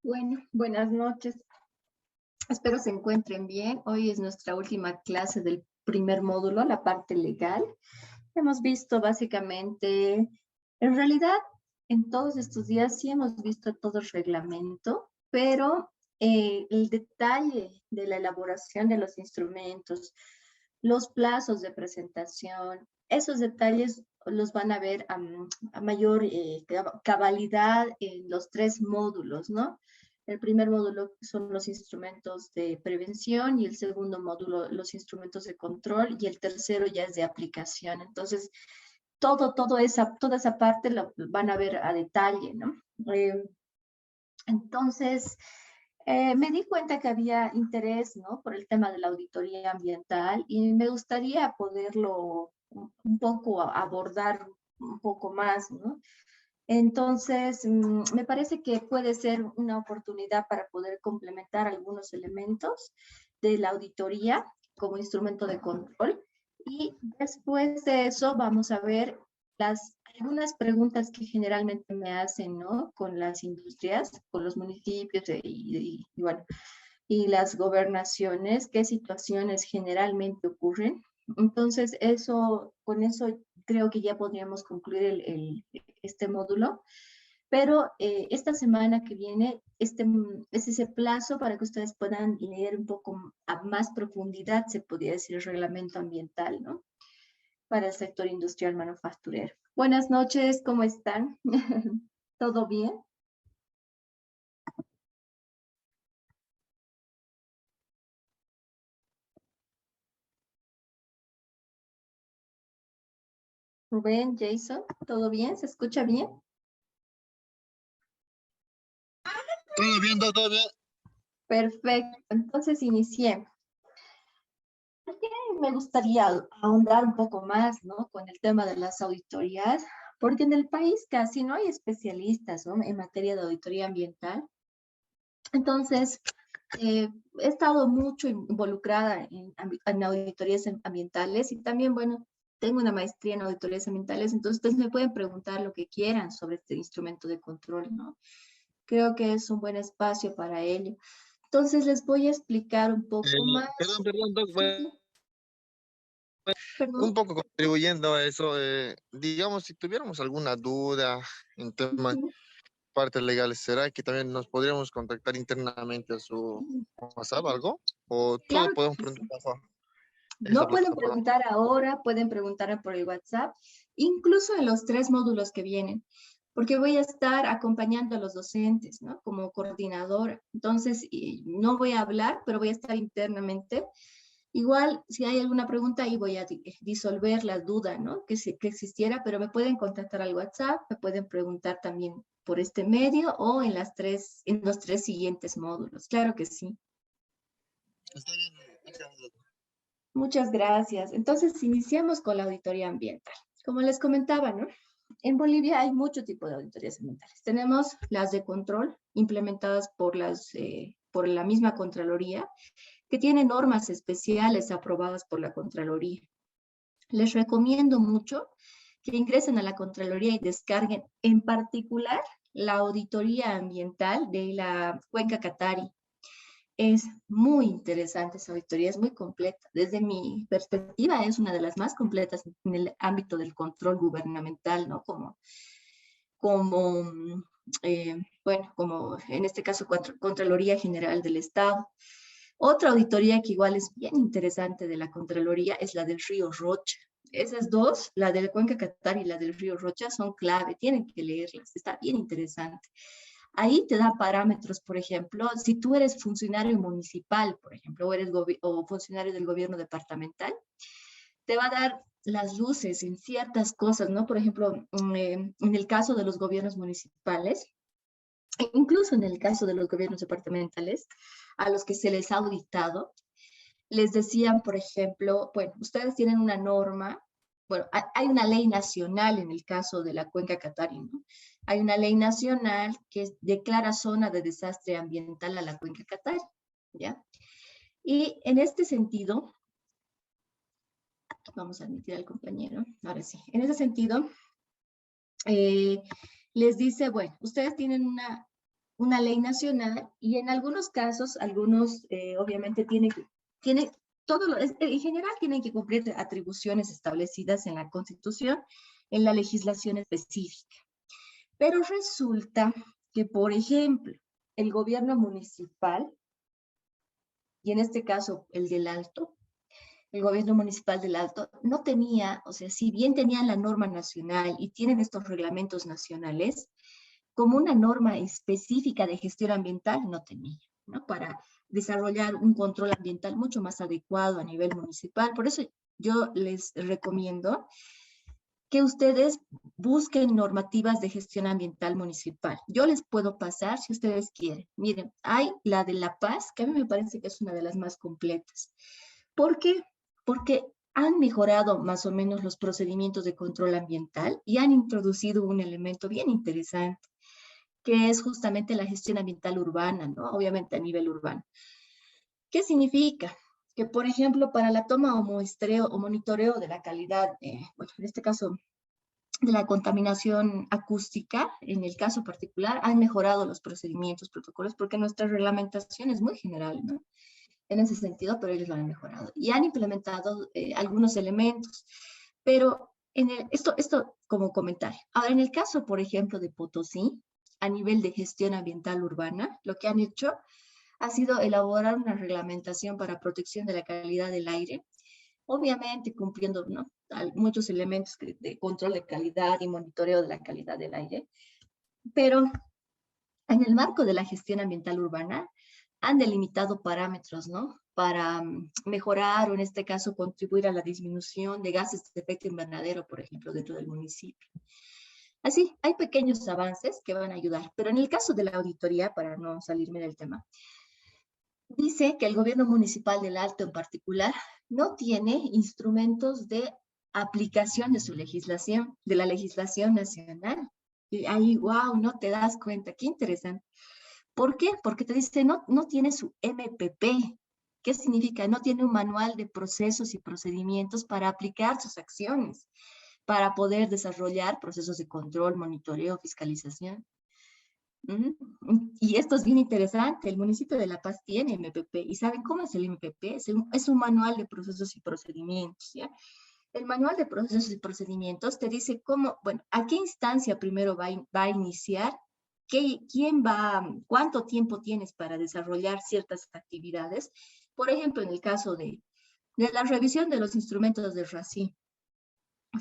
Bueno, buenas noches. Espero se encuentren bien. Hoy es nuestra última clase del primer módulo, la parte legal. Hemos visto básicamente, en realidad, en todos estos días sí hemos visto todo el reglamento, pero el detalle de la elaboración de los instrumentos, los plazos de presentación, esos detalles los van a ver a mayor cabalidad en los tres módulos, ¿no? El primer módulo son los instrumentos de prevención y el segundo módulo los instrumentos de control y el tercero ya es de aplicación. Entonces, toda esa parte lo van a ver a detalle, ¿no? Eh, entonces, me di cuenta que había interés, ¿no? Por el tema de la auditoría ambiental y me gustaría poderlo un poco abordar un poco más, ¿no? Entonces, me parece que puede ser una oportunidad para poder complementar algunos elementos de la auditoría como instrumento de control. Y después de eso vamos a ver algunas preguntas que generalmente me hacen, ¿no? Con las industrias, con los municipios bueno, y las gobernaciones, qué situaciones generalmente ocurren. Entonces, con eso creo que ya podríamos concluir este módulo, pero esta semana que viene es ese plazo para que ustedes puedan leer un poco a más profundidad, se podría decir, el reglamento ambiental, ¿no? Para el sector industrial manufacturero. Buenas noches, ¿cómo están? ¿Todo bien? Rubén, Jason, ¿todo bien? ¿Se escucha bien? Todo bien, todo bien. Perfecto, entonces iniciemos. Me gustaría ahondar un poco más, ¿no? Con el tema de las auditorías, porque en el país casi no hay especialistas, ¿no? En materia de auditoría ambiental. Entonces, he estado mucho involucrada en auditorías ambientales y también, bueno, tengo una maestría en auditorías ambientales, entonces ustedes me pueden preguntar lo que quieran sobre este instrumento de control, ¿no? Creo que es un buen espacio para ello. Entonces, les voy a explicar un poco más. Perdón, Doc, Sí, sí, un perdón. poco contribuyendo a eso, digamos, si tuviéramos alguna duda en temas Ujú. partes legales, ¿será que también nos podríamos contactar internamente a su WhatsApp, algo? ¿O todo Claro podemos que sí. preguntar bajo esta No pueden plataforma? preguntar ahora, pueden preguntar por el WhatsApp, incluso en los tres módulos que vienen, porque voy a estar acompañando a los docentes, ¿no? Como coordinadora. Entonces, no voy a hablar, pero voy a estar internamente. Igual, si hay alguna pregunta, ahí voy a disolver la duda, ¿no? Que existiera, pero me pueden contactar al WhatsApp, me pueden preguntar también por este medio o en los tres siguientes módulos. Claro que sí. Está bien, muchas gracias. Muchas gracias. Entonces, iniciamos con la auditoría ambiental. Como les comentaba, ¿no? En Bolivia hay mucho tipo de auditorías ambientales. Tenemos las de control implementadas por la misma Contraloría, que tiene normas especiales aprobadas por la Contraloría. Les recomiendo mucho que ingresen a la Contraloría y descarguen en particular la auditoría ambiental de la Cuenca Catari. Es muy interesante esa auditoría, es muy completa. Desde mi perspectiva, es una de las más completas en el ámbito del control gubernamental, ¿no? Como en este caso, Contraloría General del Estado. Otra auditoría que igual es bien interesante de la Contraloría es la del río Rocha. Esas dos, la del Cuenca Catar y la del río Rocha, son clave, tienen que leerlas, está bien interesante. Ahí te da parámetros, por ejemplo, si tú eres funcionario municipal, por ejemplo, o funcionario del gobierno departamental, te va a dar las luces en ciertas cosas, ¿no? Por ejemplo, en el caso de los gobiernos municipales, e incluso en el caso de los gobiernos departamentales, a los que se les ha auditado, les decían, por ejemplo, bueno, ustedes tienen una norma, bueno, hay una ley nacional en el caso de la Cuenca Catarí, ¿no? Hay una ley nacional que declara zona de desastre ambiental a la Cuenca Catarí, ¿ya? Y en este sentido, vamos a admitir al compañero, ahora sí, en ese sentido, eh, les dice, bueno, ustedes tienen una ley nacional y en algunos casos, algunos obviamente tiene en general tienen que cumplir atribuciones establecidas en la Constitución, en la legislación específica. Pero resulta que, por ejemplo, el gobierno municipal, y en este caso el del Alto, el gobierno municipal del Alto, no tenía, o sea, si bien tenían la norma nacional y tienen estos reglamentos nacionales, como una norma específica de gestión ambiental no tenía, ¿no? Para desarrollar un control ambiental mucho más adecuado a nivel municipal. Por eso yo les recomiendo que ustedes busquen normativas de gestión ambiental municipal. Yo les puedo pasar si ustedes quieren. Miren, hay la de La Paz, que a mí me parece que es una de las más completas. ¿Por qué? Porque han mejorado más o menos los procedimientos de control ambiental y han introducido un elemento bien interesante, que es justamente la gestión ambiental urbana, ¿no? Obviamente a nivel urbano. ¿Qué significa? Que, por ejemplo, para la toma o muestreo o monitoreo de la calidad, bueno, en este caso, de la contaminación acústica, en el caso particular, han mejorado los procedimientos, protocolos, porque nuestra reglamentación es muy general, ¿no? En ese sentido, pero ellos lo han mejorado. Y han implementado algunos elementos, pero esto como comentario. Ahora, en el caso, por ejemplo, de Potosí, a nivel de gestión ambiental urbana, lo que han hecho ha sido elaborar una reglamentación para protección de la calidad del aire, obviamente cumpliendo, ¿no?, muchos elementos de control de calidad y monitoreo de la calidad del aire, pero en el marco de la gestión ambiental urbana han delimitado parámetros, ¿no?, para mejorar o en este caso contribuir a la disminución de gases de efecto invernadero, por ejemplo, dentro del municipio. Así, hay pequeños avances que van a ayudar, pero en el caso de la auditoría, para no salirme del tema, dice que el gobierno municipal del Alto en particular no tiene instrumentos de aplicación de su legislación, de la legislación nacional. Y ahí, wow, no te das cuenta, qué interesante. ¿Por qué? Porque te dice, no tiene su MPP. ¿Qué significa? No tiene un manual de procesos y procedimientos para aplicar sus acciones, para poder desarrollar procesos de control, monitoreo, fiscalización. Y esto es bien interesante. El municipio de La Paz tiene MPP. ¿Y saben cómo es el MPP? Es un manual de procesos y procedimientos, ¿ya? El manual de procesos y procedimientos te dice cómo, bueno, a qué instancia primero va a iniciar, quién va, cuánto tiempo tienes para desarrollar ciertas actividades. Por ejemplo, en el caso de la revisión de los instrumentos del RACIM,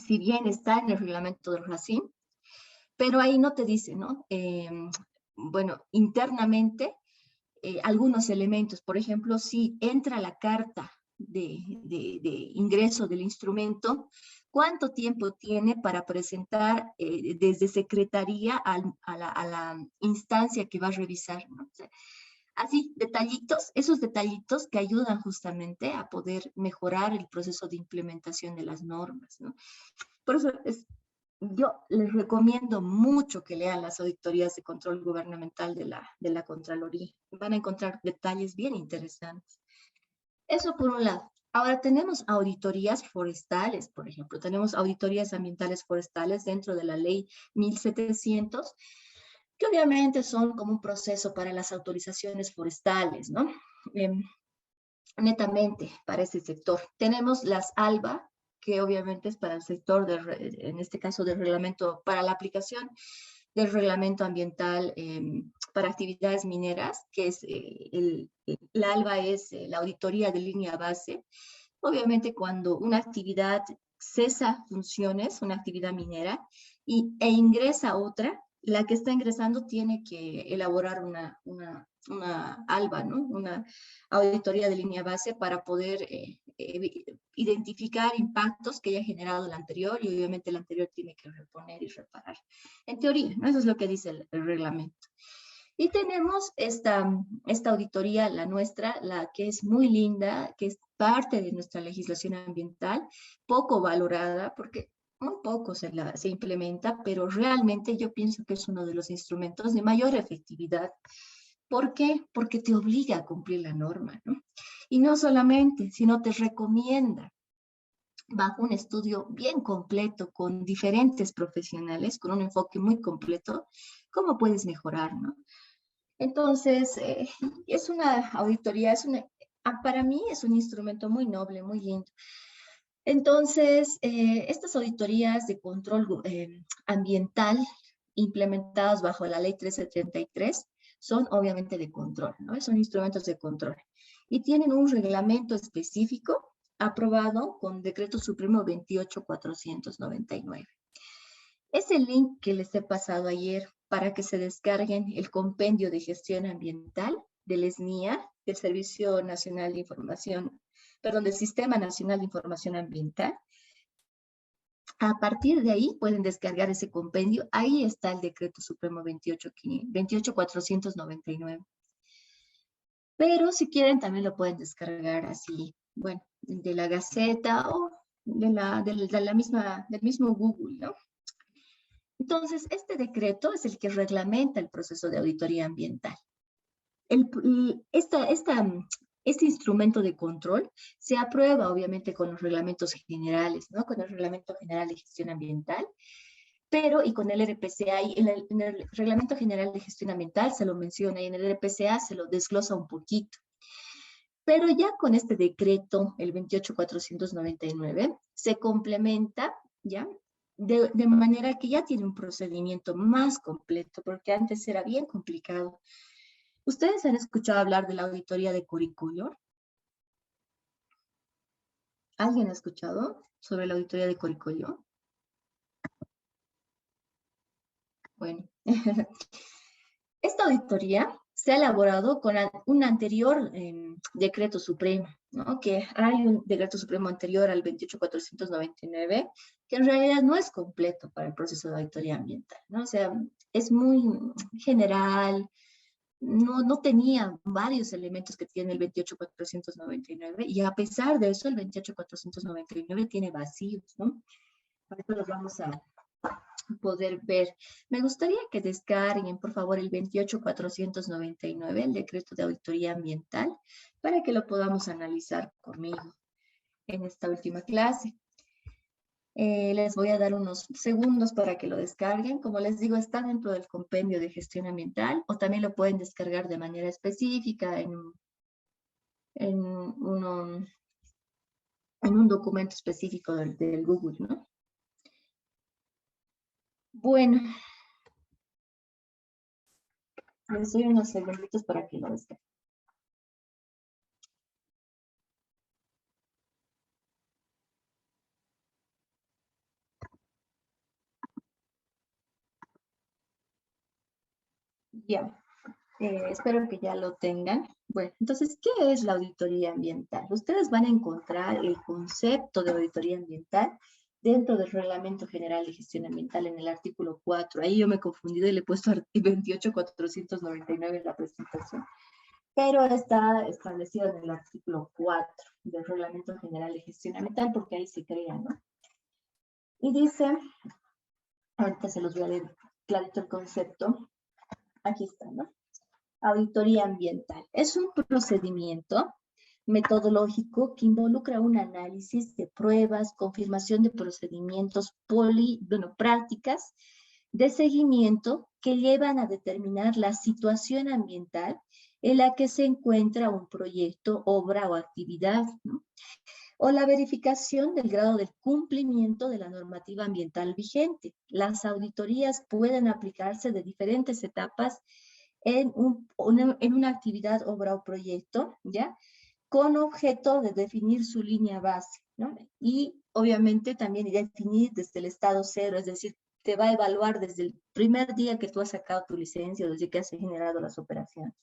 si bien está en el reglamento del RACIM, pero ahí no te dice, ¿no? Bueno, internamente, algunos elementos, por ejemplo, si entra la carta de ingreso del instrumento, ¿cuánto tiempo tiene para presentar desde secretaría a la instancia que va a revisar, ¿no? O sea, así, detallitos, esos detallitos que ayudan justamente a poder mejorar el proceso de implementación de las normas, ¿no? Por eso yo les recomiendo mucho que lean las auditorías de control gubernamental de la Contraloría. Van a encontrar detalles bien interesantes. Eso por un lado. Ahora tenemos auditorías forestales, por ejemplo. Tenemos auditorías ambientales forestales dentro de la ley 1700, que obviamente son como un proceso para las autorizaciones forestales, ¿no? Netamente para ese sector. Tenemos las ALBA, que obviamente es para el sector, en este caso del reglamento, para la aplicación del reglamento ambiental para actividades mineras, que es la ALBA es la auditoría de línea base. Obviamente cuando una actividad cesa funciones, una actividad minera, e ingresa otra, la que está ingresando tiene que elaborar una ALBA, ¿no? Una auditoría de línea base para poder identificar impactos que haya generado la anterior y obviamente la anterior tiene que reponer y reparar. En teoría, ¿no? Eso es lo que dice el reglamento. Y tenemos esta auditoría, la nuestra, la que es muy linda, que es parte de nuestra legislación ambiental, poco valorada, porque muy poco se implementa, pero realmente yo pienso que es uno de los instrumentos de mayor efectividad. ¿Por qué? Porque te obliga a cumplir la norma, ¿no? Y no solamente, sino te recomienda, bajo un estudio bien completo, con diferentes profesionales, con un enfoque muy completo, cómo puedes mejorar, ¿no? Entonces, es una auditoría, para mí es un instrumento muy noble, muy lindo. Entonces, estas auditorías de control ambiental implementadas bajo la ley 1333 son obviamente de control, ¿no? Son instrumentos de control. Y tienen un reglamento específico aprobado con Decreto Supremo 28499. Ese link que les he pasado ayer para que se descarguen el compendio de gestión ambiental del SNIA, del Servicio Nacional de Información, perdón, del Sistema Nacional de Información Ambiental. A partir de ahí pueden descargar ese compendio. Ahí está el Decreto Supremo 28499. Pero si quieren también lo pueden descargar así, bueno, de la Gaceta o del mismo Google, ¿no? Entonces, este decreto es el que reglamenta el proceso de auditoría ambiental. Este instrumento de control se aprueba obviamente con los reglamentos generales, ¿no? Con el Reglamento General de Gestión Ambiental, pero y con el RPCA, y en el Reglamento General de Gestión Ambiental se lo menciona y en el RPCA se lo desglosa un poquito. Pero ya con este decreto, el 28499, se complementa, ¿ya? De manera que ya tiene un procedimiento más completo, porque antes era bien complicado. ¿Ustedes han escuchado hablar de la auditoría de Coricolor? ¿Alguien ha escuchado sobre la auditoría de Coricolor? Bueno, esta auditoría se ha elaborado con un anterior decreto supremo, ¿no? Que hay un decreto supremo anterior al 28499, que en realidad no es completo para el proceso de auditoría ambiental, ¿no? O sea, es muy general, no tenía varios elementos que tiene el 28499 y a pesar de eso el 28499 tiene vacíos, ¿no? Ahorita los vamos a poder ver. Me gustaría que descarguen, por favor, el 28499, el decreto de auditoría ambiental, para que lo podamos analizar conmigo en esta última clase. Les voy a dar unos segundos para que lo descarguen. Como les digo, está dentro del compendio de gestión ambiental o también lo pueden descargar de manera específica en, uno, en un documento específico del Google, ¿no? Bueno, les doy unos segunditos para que lo descarguen. Ya. Espero que ya lo tengan. Bueno, entonces, ¿qué es la auditoría ambiental? Ustedes van a encontrar el concepto de auditoría ambiental dentro del Reglamento General de Gestión Ambiental en el artículo 4. Ahí yo me he confundido y le he puesto 28499 en la presentación. Pero está establecido en el artículo 4 del Reglamento General de Gestión Ambiental porque ahí se crea, ¿no? Y dice, ahorita se los voy a leer clarito el concepto. Aquí está, ¿no? Auditoría ambiental. Es un procedimiento metodológico que involucra un análisis de pruebas, confirmación de procedimientos, prácticas de seguimiento que llevan a determinar la situación ambiental en la que se encuentra un proyecto, obra o actividad, ¿no? O la verificación del grado de cumplimiento de la normativa ambiental vigente. Las auditorías pueden aplicarse de diferentes etapas en una actividad, obra o proyecto, ¿ya? Con objeto de definir su línea base, ¿no? Y obviamente también definir desde el estado cero, es decir, te va a evaluar desde el primer día que tú has sacado tu licencia o desde que has generado las operaciones.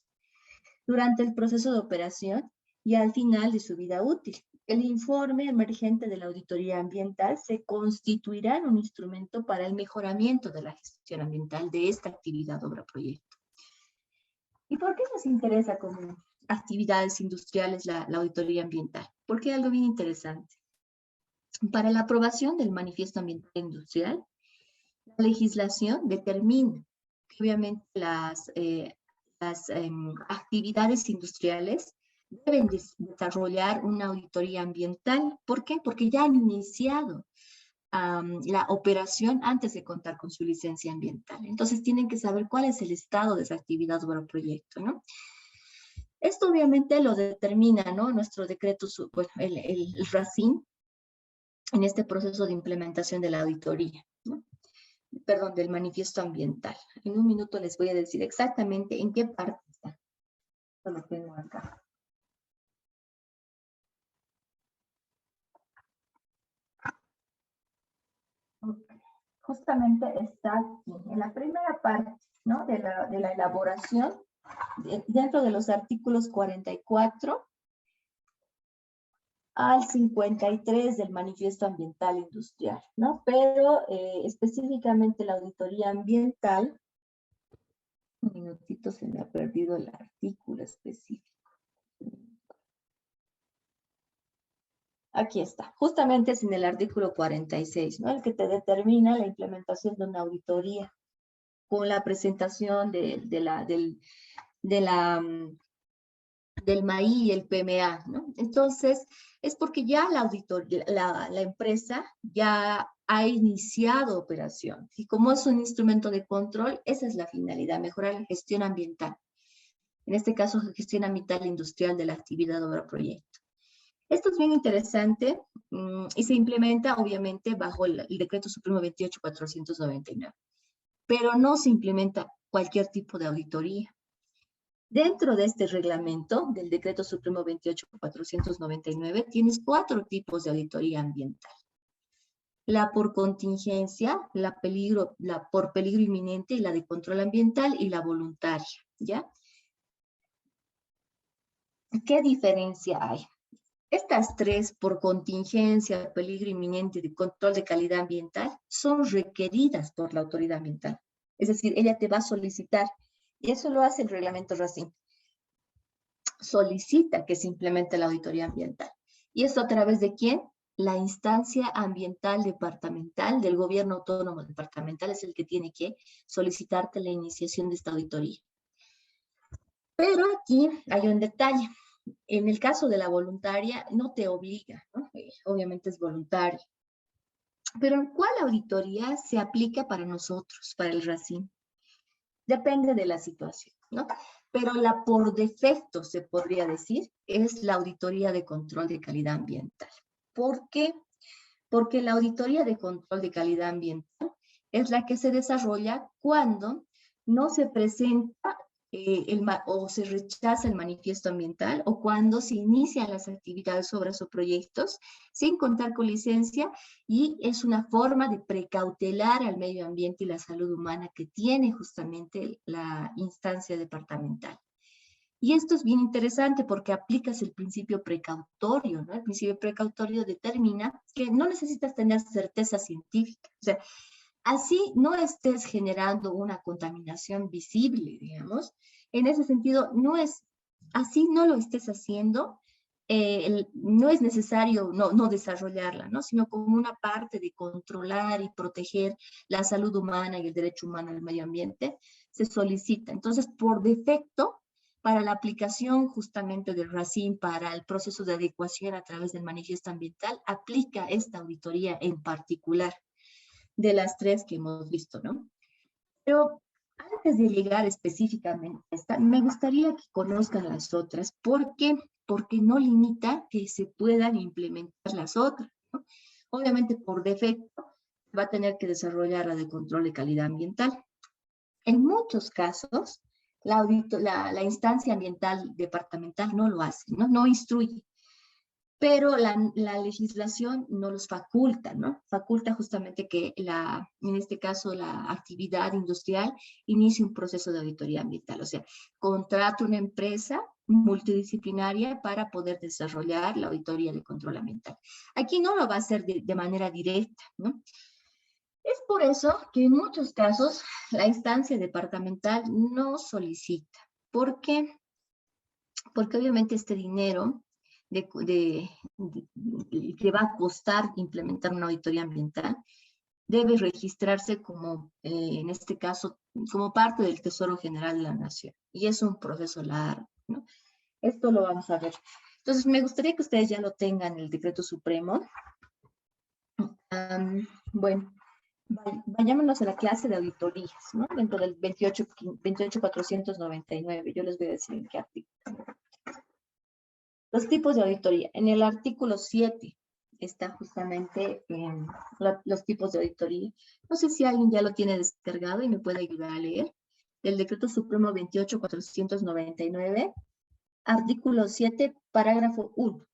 Durante el proceso de operación y al final de su vida útil. El informe emergente de la auditoría ambiental se constituirá en un instrumento para el mejoramiento de la gestión ambiental de esta actividad, obra, proyecto. ¿Y por qué nos interesa como actividades industriales la auditoría ambiental? Porque hay algo bien interesante. Para la aprobación del manifiesto ambiental industrial, la legislación determina que obviamente las actividades industriales deben desarrollar una auditoría ambiental. ¿Por qué? Porque ya han iniciado la operación antes de contar con su licencia ambiental. Entonces tienen que saber cuál es el estado de esa actividad o proyecto, ¿no? Esto obviamente lo determina, ¿no? Nuestro decreto, pues, el RACIN, en este proceso de implementación de la auditoría, ¿no? Perdón, del manifiesto ambiental. En un minuto les voy a decir exactamente en qué parte está. Esto lo tengo acá. Okay. Justamente está aquí, en la primera parte, ¿no? De la elaboración, dentro de los artículos 44 al 53 del Manifiesto Ambiental Industrial, ¿no? Pero específicamente la auditoría ambiental, un minutito, se me ha perdido el artículo específico. Aquí está, justamente es en el artículo 46, ¿no? El que te determina la implementación de una auditoría con la presentación del MAI y el PMA, ¿no? Entonces, es porque ya la empresa ya ha iniciado operación. Y como es un instrumento de control, esa es la finalidad, mejorar la gestión ambiental. En este caso, gestión ambiental industrial de la actividad o proyecto. Esto es bien interesante y se implementa, obviamente, bajo el Decreto Supremo 28.499. Pero no se implementa cualquier tipo de auditoría. Dentro de este reglamento del Decreto Supremo 28.499 tienes 4 tipos de auditoría ambiental. La por contingencia, la por peligro inminente, la de control ambiental y la voluntaria, ¿ya? ¿Qué diferencia hay? Estas 3, por contingencia, peligro inminente y control de calidad ambiental, son requeridas por la autoridad ambiental. Es decir, ella te va a solicitar, y eso lo hace el reglamento RACIN. Solicita que se implemente la auditoría ambiental. ¿Y esto a través de quién? La instancia ambiental departamental del gobierno autónomo departamental es el que tiene que solicitarte la iniciación de esta auditoría. Pero aquí hay un detalle. En el caso de la voluntaria, no te obliga, ¿no? Obviamente es voluntaria. Pero ¿cuál auditoría se aplica para nosotros, para el RACIN? Depende de la situación, ¿no? Pero la por defecto, se podría decir, es la auditoría de control de calidad ambiental. ¿Por qué? Porque la auditoría de control de calidad ambiental es la que se desarrolla cuando no se presenta o se rechaza el manifiesto ambiental o cuando se inician las actividades, obras o proyectos sin contar con licencia y es una forma de precautelar al medio ambiente y la salud humana que tiene justamente la instancia departamental. Y esto es bien interesante porque aplicas el principio precautorio, ¿no? El principio precautorio determina que no necesitas tener certeza científica. O sea, así no estés generando una contaminación visible, digamos. En ese sentido, así no lo estés haciendo, no es necesario no desarrollarla, ¿no? Sino como una parte de controlar y proteger la salud humana y el derecho humano al medio ambiente, se solicita. Entonces, por defecto, para la aplicación justamente del RACIN para el proceso de adecuación a través del manifiesto ambiental, aplica esta auditoría en particular de las 3 que hemos visto, ¿no? Pero antes de llegar específicamente a esta, me gustaría que conozcan las otras. ¿Por qué? Porque no limita que se puedan implementar las otras, ¿no? Obviamente, por defecto, va a tener que desarrollar la de control de calidad ambiental. En muchos casos, la instancia ambiental departamental no lo hace, no instruye. Pero la legislación no los faculta, ¿no? Faculta justamente que en este caso la actividad industrial inicie un proceso de auditoría ambiental, o sea, contrata una empresa multidisciplinaria para poder desarrollar la auditoría de control ambiental. Aquí no lo va a hacer de manera directa, ¿no? Es por eso que en muchos casos la instancia departamental no solicita. ¿Por qué? Porque obviamente este dinero que va a costar implementar una auditoría ambiental debe registrarse como, en este caso, como parte del Tesoro General de la Nación. Y es un proceso largo, ¿no? Esto lo vamos a ver. Entonces, me gustaría que ustedes ya lo tengan, el Decreto Supremo. Bueno, vayámonos a la clase de auditorías, ¿no? Dentro del 28499, yo les voy a decir en qué artículo. Los tipos de auditoría. En el artículo 7 está justamente los tipos de auditoría. No sé si alguien ya lo tiene descargado y me puede ayudar a leer. El Decreto Supremo 28499, artículo 7, parágrafo 1.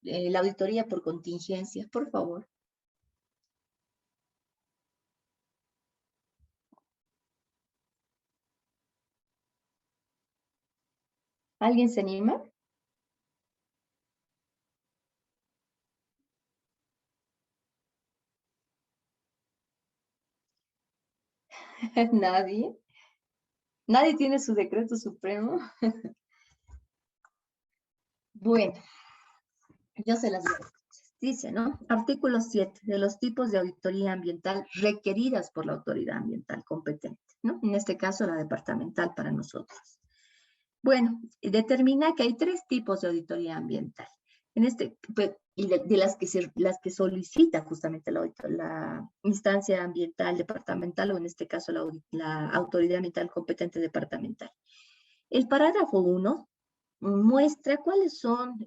La auditoría por contingencia, por favor. ¿Alguien se anima? Nadie. Nadie tiene su decreto supremo. Bueno, yo se las digo. Dice, ¿no? Artículo 7, de los tipos de auditoría ambiental requeridas por la autoridad ambiental competente, ¿no? En este caso, la departamental para nosotros. Bueno, determina que hay 3 tipos de auditoría ambiental. Y de las que solicita justamente la instancia ambiental departamental, o en este caso la autoridad ambiental competente departamental. El parágrafo 1 muestra cuáles son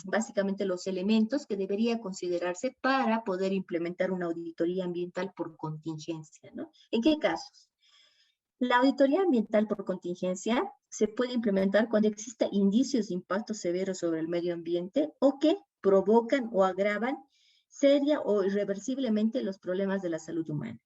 básicamente los elementos que debería considerarse para poder implementar una auditoría ambiental por contingencia, ¿no? ¿En qué casos? La auditoría ambiental por contingencia se puede implementar cuando exista indicios de impacto severo sobre el medio ambiente o que provocan o agravan seria o irreversiblemente los problemas de la salud humana.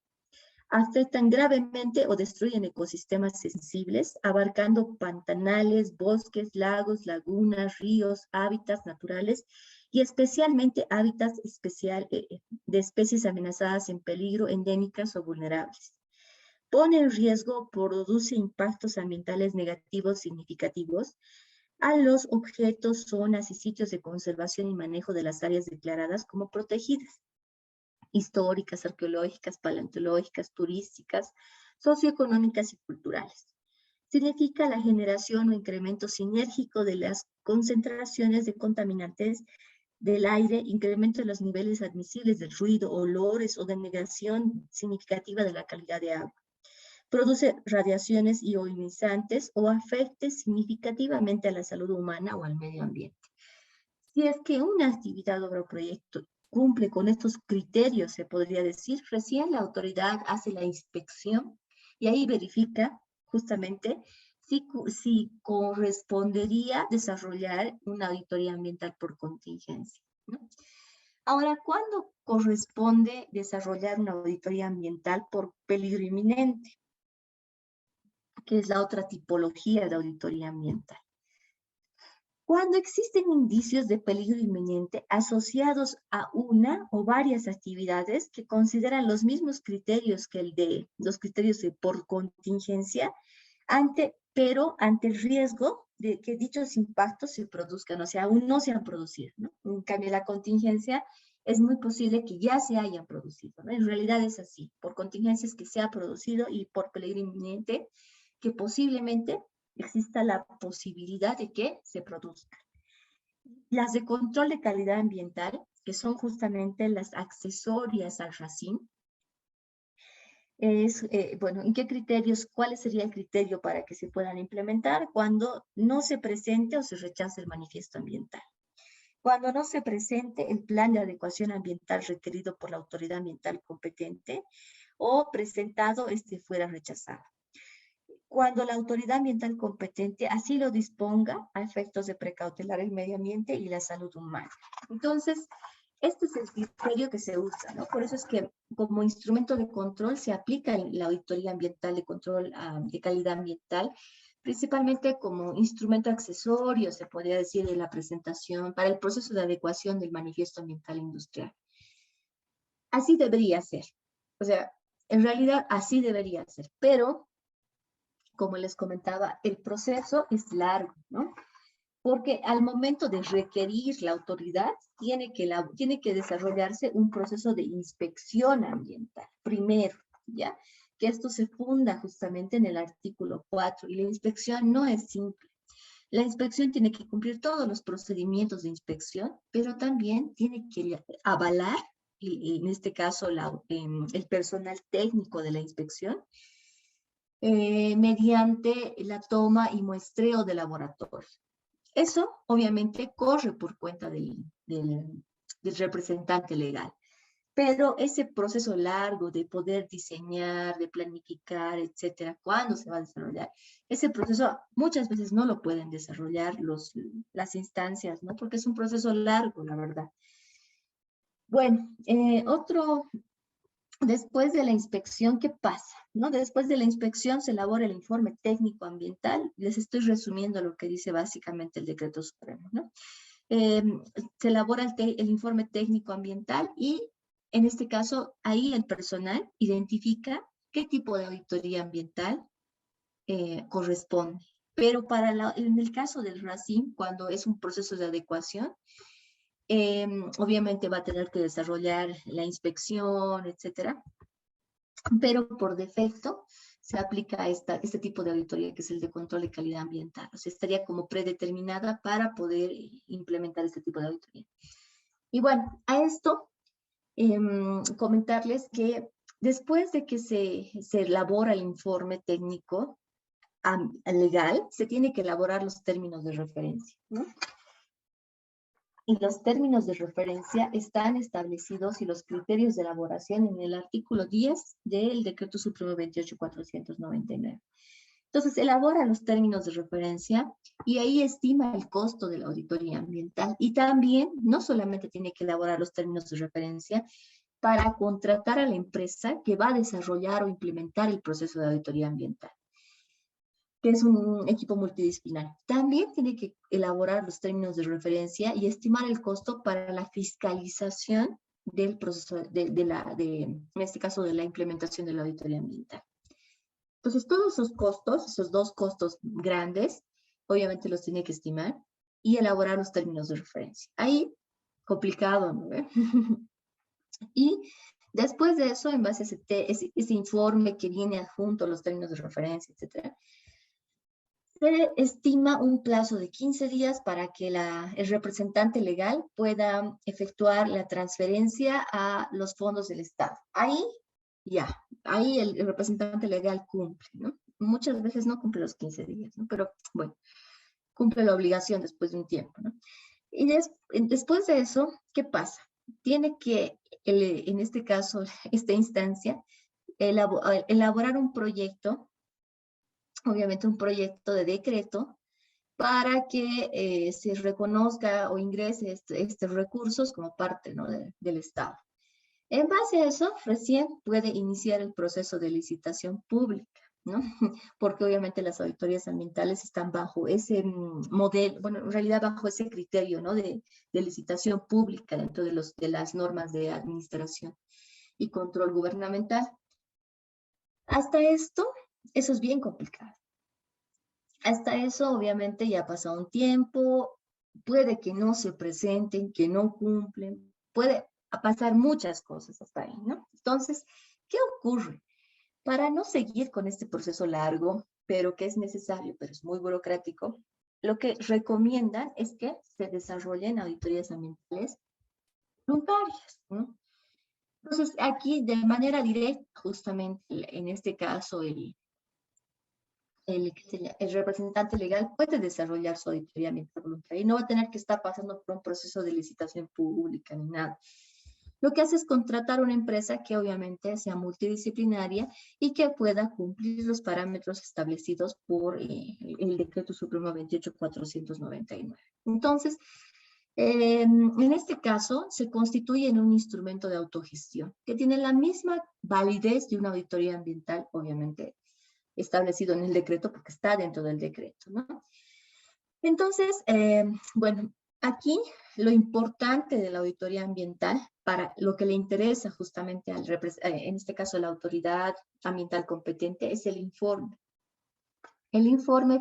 Afectan gravemente o destruyen ecosistemas sensibles, abarcando pantanales, bosques, lagos, lagunas, ríos, hábitats naturales y especialmente hábitats de especies amenazadas en peligro, endémicas o vulnerables. Pone en riesgo o produce impactos ambientales negativos significativos a los objetos, zonas y sitios de conservación y manejo de las áreas declaradas como protegidas, históricas, arqueológicas, paleontológicas, turísticas, socioeconómicas y culturales. Significa la generación o incremento sinérgico de las concentraciones de contaminantes del aire, incremento de los niveles admisibles del ruido, olores o denegación significativa de la calidad de agua. Produce radiaciones ionizantes o afecte significativamente a la salud humana o al medio ambiente. Si es que una actividad, obra o proyecto cumple con estos criterios, se podría decir, recién la autoridad hace la inspección y ahí verifica justamente si correspondería desarrollar una auditoría ambiental por contingencia, ¿no? Ahora, ¿cuándo corresponde desarrollar una auditoría ambiental por peligro inminente? Que es la otra tipología de auditoría ambiental. Cuando existen indicios de peligro inminente asociados a una o varias actividades que consideran los mismos criterios que los criterios de por contingencia, pero ante el riesgo de que dichos impactos se produzcan, o sea, aún no se han producido, ¿no? En cambio, la contingencia es muy posible que ya se hayan producido, ¿no? En realidad es así, por contingencias que se ha producido y por peligro inminente, que posiblemente exista la posibilidad de que se produzca. Las de control de calidad ambiental, que son justamente las accesorias al RACIM, bueno, ¿en qué criterios, cuál sería el criterio para que se puedan implementar cuando no se presente o se rechace el manifiesto ambiental? Cuando no se presente el plan de adecuación ambiental requerido por la autoridad ambiental competente o presentado fuera rechazado. Cuando la autoridad ambiental competente así lo disponga a efectos de precautelar el medio ambiente y la salud humana. Entonces, este es el criterio que se usa, ¿no? Por eso es que como instrumento de control se aplica la auditoría ambiental de control de calidad ambiental, principalmente como instrumento accesorio, se podría decir, de la presentación para el proceso de adecuación del manifiesto ambiental industrial. Así debería ser. O sea, en realidad así debería ser, pero como les comentaba, el proceso es largo, ¿no? Porque al momento de requerir la autoridad, tiene que desarrollarse un proceso de inspección ambiental, primero, ¿ya? Que esto se funda justamente en el artículo 4, y la inspección no es simple. La inspección tiene que cumplir todos los procedimientos de inspección, pero también tiene que avalar y en este caso el personal técnico de la inspección, mediante la toma y muestreo de laboratorio. Eso obviamente corre por cuenta del representante legal. Pero ese proceso largo de poder diseñar, de planificar, etcétera, ¿cuándo se va a desarrollar? Ese proceso muchas veces no lo pueden desarrollar las instancias, ¿no? Porque es un proceso largo, la verdad. Bueno, después de la inspección, ¿qué pasa? ¿No? Después de la inspección se elabora el informe técnico ambiental. Les estoy resumiendo lo que dice básicamente el decreto supremo, ¿no? Se elabora el informe técnico ambiental y en este caso ahí el personal identifica qué tipo de auditoría ambiental corresponde. Pero en el caso del RACIM, cuando es un proceso de adecuación, obviamente va a tener que desarrollar la inspección, etcétera, pero por defecto se aplica este tipo de auditoría que es el de control de calidad ambiental. O sea, estaría como predeterminada para poder implementar este tipo de auditoría. Y bueno, a esto comentarles que después de que se elabora el informe técnico legal, se tiene que elaborar los términos de referencia, ¿no? Y los términos de referencia están establecidos y los criterios de elaboración en el artículo 10 del Decreto Supremo 28.499. Entonces, elabora los términos de referencia y ahí estima el costo de la auditoría ambiental. Y también, no solamente tiene que elaborar los términos de referencia para contratar a la empresa que va a desarrollar o implementar el proceso de auditoría ambiental, que es un equipo multidisciplinario. También tiene que elaborar los términos de referencia y estimar el costo para la fiscalización del proceso, en este caso, de la implementación de la auditoría ambiental. Entonces, todos esos costos, esos dos costos grandes, obviamente los tiene que estimar y elaborar los términos de referencia. Ahí, complicado, ¿no? Y después de eso, en base a ese informe que viene adjunto a los términos de referencia, etcétera, se estima un plazo de 15 días para que el representante legal pueda efectuar la transferencia a los fondos del Estado. Ahí el representante legal cumple, ¿no? Muchas veces no cumple los 15 días, ¿no? Pero bueno, cumple la obligación después de un tiempo, ¿no? Y después de eso, ¿qué pasa? Tiene que, en este caso, esta instancia, elaborar un proyecto, obviamente un proyecto de decreto, para que se reconozca o ingrese estos recursos como parte, ¿no? del Estado. En base a eso, recién puede iniciar el proceso de licitación pública, ¿no? Porque obviamente las auditorías ambientales están bajo ese modelo, bueno, en realidad bajo ese criterio, ¿no? de licitación pública dentro de las normas de administración y control gubernamental. Hasta esto, eso es bien complicado. Hasta eso, obviamente, ya ha pasado un tiempo, puede que no se presenten, que no cumplen, puede pasar muchas cosas hasta ahí, ¿no? Entonces, ¿qué ocurre? Para no seguir con este proceso largo, pero que es necesario, pero es muy burocrático, lo que recomiendan es que se desarrollen auditorías ambientales voluntarias, ¿no? Entonces, aquí de manera directa, justamente en este caso, el representante legal puede desarrollar su auditoría ambiental voluntaria y no va a tener que estar pasando por un proceso de licitación pública ni nada. Lo que hace es contratar una empresa que obviamente sea multidisciplinaria y que pueda cumplir los parámetros establecidos por el Decreto Supremo 28.499. Entonces, en este caso, se constituye en un instrumento de autogestión que tiene la misma validez de una auditoría ambiental, obviamente, establecido en el decreto porque está dentro del decreto, ¿no? Entonces, bueno, aquí lo importante de la auditoría ambiental para lo que le interesa justamente en este caso a la autoridad ambiental competente es el informe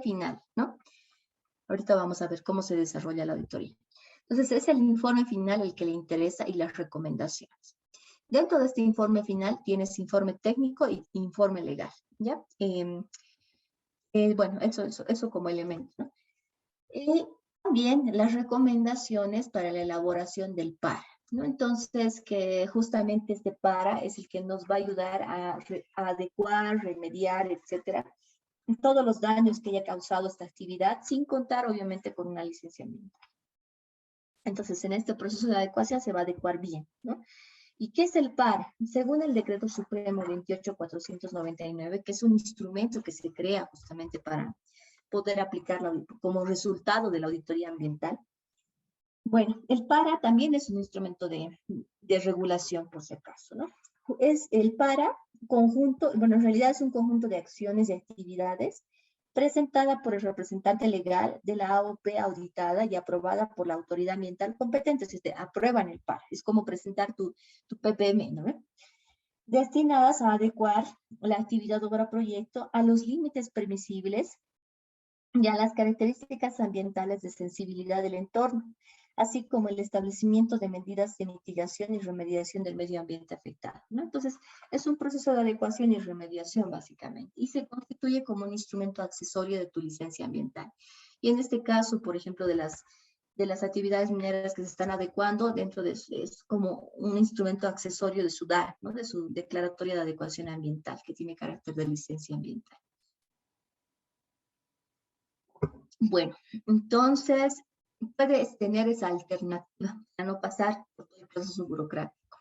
final, ¿no? Ahorita vamos a ver cómo se desarrolla la auditoría. Entonces, es el informe final el que le interesa y las recomendaciones. Dentro de este informe final tienes informe técnico y informe legal, ¿ya? Bueno, eso como elemento, ¿no? Y también las recomendaciones para la elaboración del PAR. ¿no? Entonces, que justamente este para es el que nos va a ayudar a adecuar, remediar, etcétera, todos los daños que haya causado esta actividad, sin contar, obviamente, con una licencia ambiental. Entonces, en este proceso de adecuación se va a adecuar bien, ¿no? ¿Y qué es el para? Según el Decreto Supremo 28499, que es un instrumento que se crea justamente para poder aplicarlo como resultado de la auditoría ambiental. Bueno, el para también es un instrumento de regulación, por si acaso, ¿no? Es el para conjunto, bueno, en realidad es un conjunto de acciones y actividades presentada por el representante legal de la AOP auditada y aprobada por la autoridad ambiental competente. Si te aprueban el para, es como presentar tu PPM, ¿no? Destinadas a adecuar la actividad obra proyecto a los límites permisibles y a las características ambientales de sensibilidad del entorno, así como el establecimiento de medidas de mitigación y remediación del medio ambiente afectado, ¿no? Entonces, es un proceso de adecuación y remediación, básicamente, y se constituye como un instrumento accesorio de tu licencia ambiental. Y en este caso, por ejemplo, de las actividades mineras que se están adecuando, dentro de eso es como un instrumento accesorio de su DAR, ¿no? De su declaratoria de adecuación ambiental, que tiene carácter de licencia ambiental. Bueno, entonces puedes tener esa alternativa para no pasar por todo el proceso burocrático.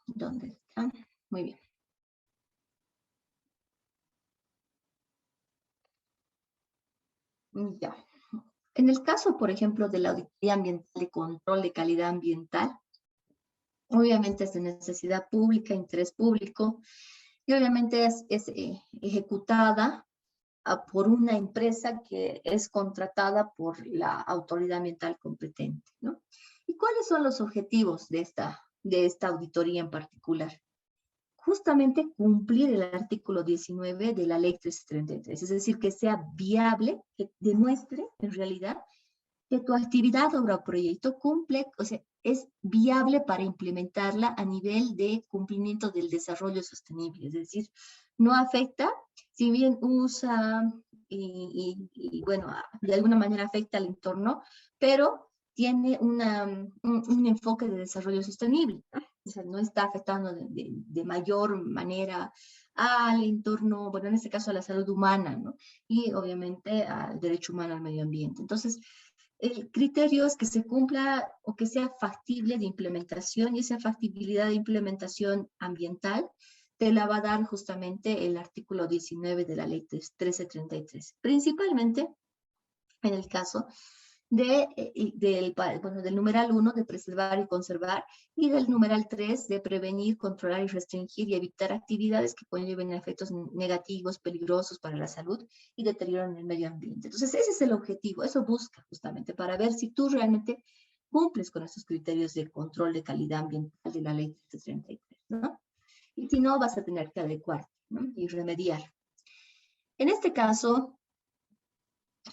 ¿Dónde está? Muy bien. Ya. En el caso, por ejemplo, de la auditoría ambiental y control de calidad ambiental, obviamente es de necesidad pública, interés público, y obviamente es ejecutada por una empresa que es contratada por la autoridad ambiental competente, ¿no? ¿Y cuáles son los objetivos de esta auditoría en particular? Justamente cumplir el artículo 19 de la ley 1333, es decir, que sea viable, que demuestre en realidad que tu actividad, obra o proyecto cumple, o sea, es viable para implementarla a nivel de cumplimiento del desarrollo sostenible, es decir, no afecta, si bien usa bueno, de alguna manera afecta al entorno, pero tiene un enfoque de desarrollo sostenible, ¿no? O sea, no está afectando de mayor manera al entorno, bueno, en este caso a la salud humana, ¿no? Y obviamente al derecho humano al medio ambiente. Entonces, el criterio es que se cumpla o que sea factible de implementación, y esa factibilidad de implementación ambiental te la va a dar justamente el artículo 19 de la ley 1333, principalmente en el caso del numeral 1 de preservar y conservar, y del numeral 3 de prevenir, controlar y restringir y evitar actividades que conlleven efectos negativos, peligrosos para la salud y deterioro en el medio ambiente. Entonces, ese es el objetivo, eso busca justamente para ver si tú realmente cumples con esos criterios de control de calidad ambiental de la ley 33, ¿no? Y si no, vas a tener que adecuar, ¿no? Y remediar. En este caso,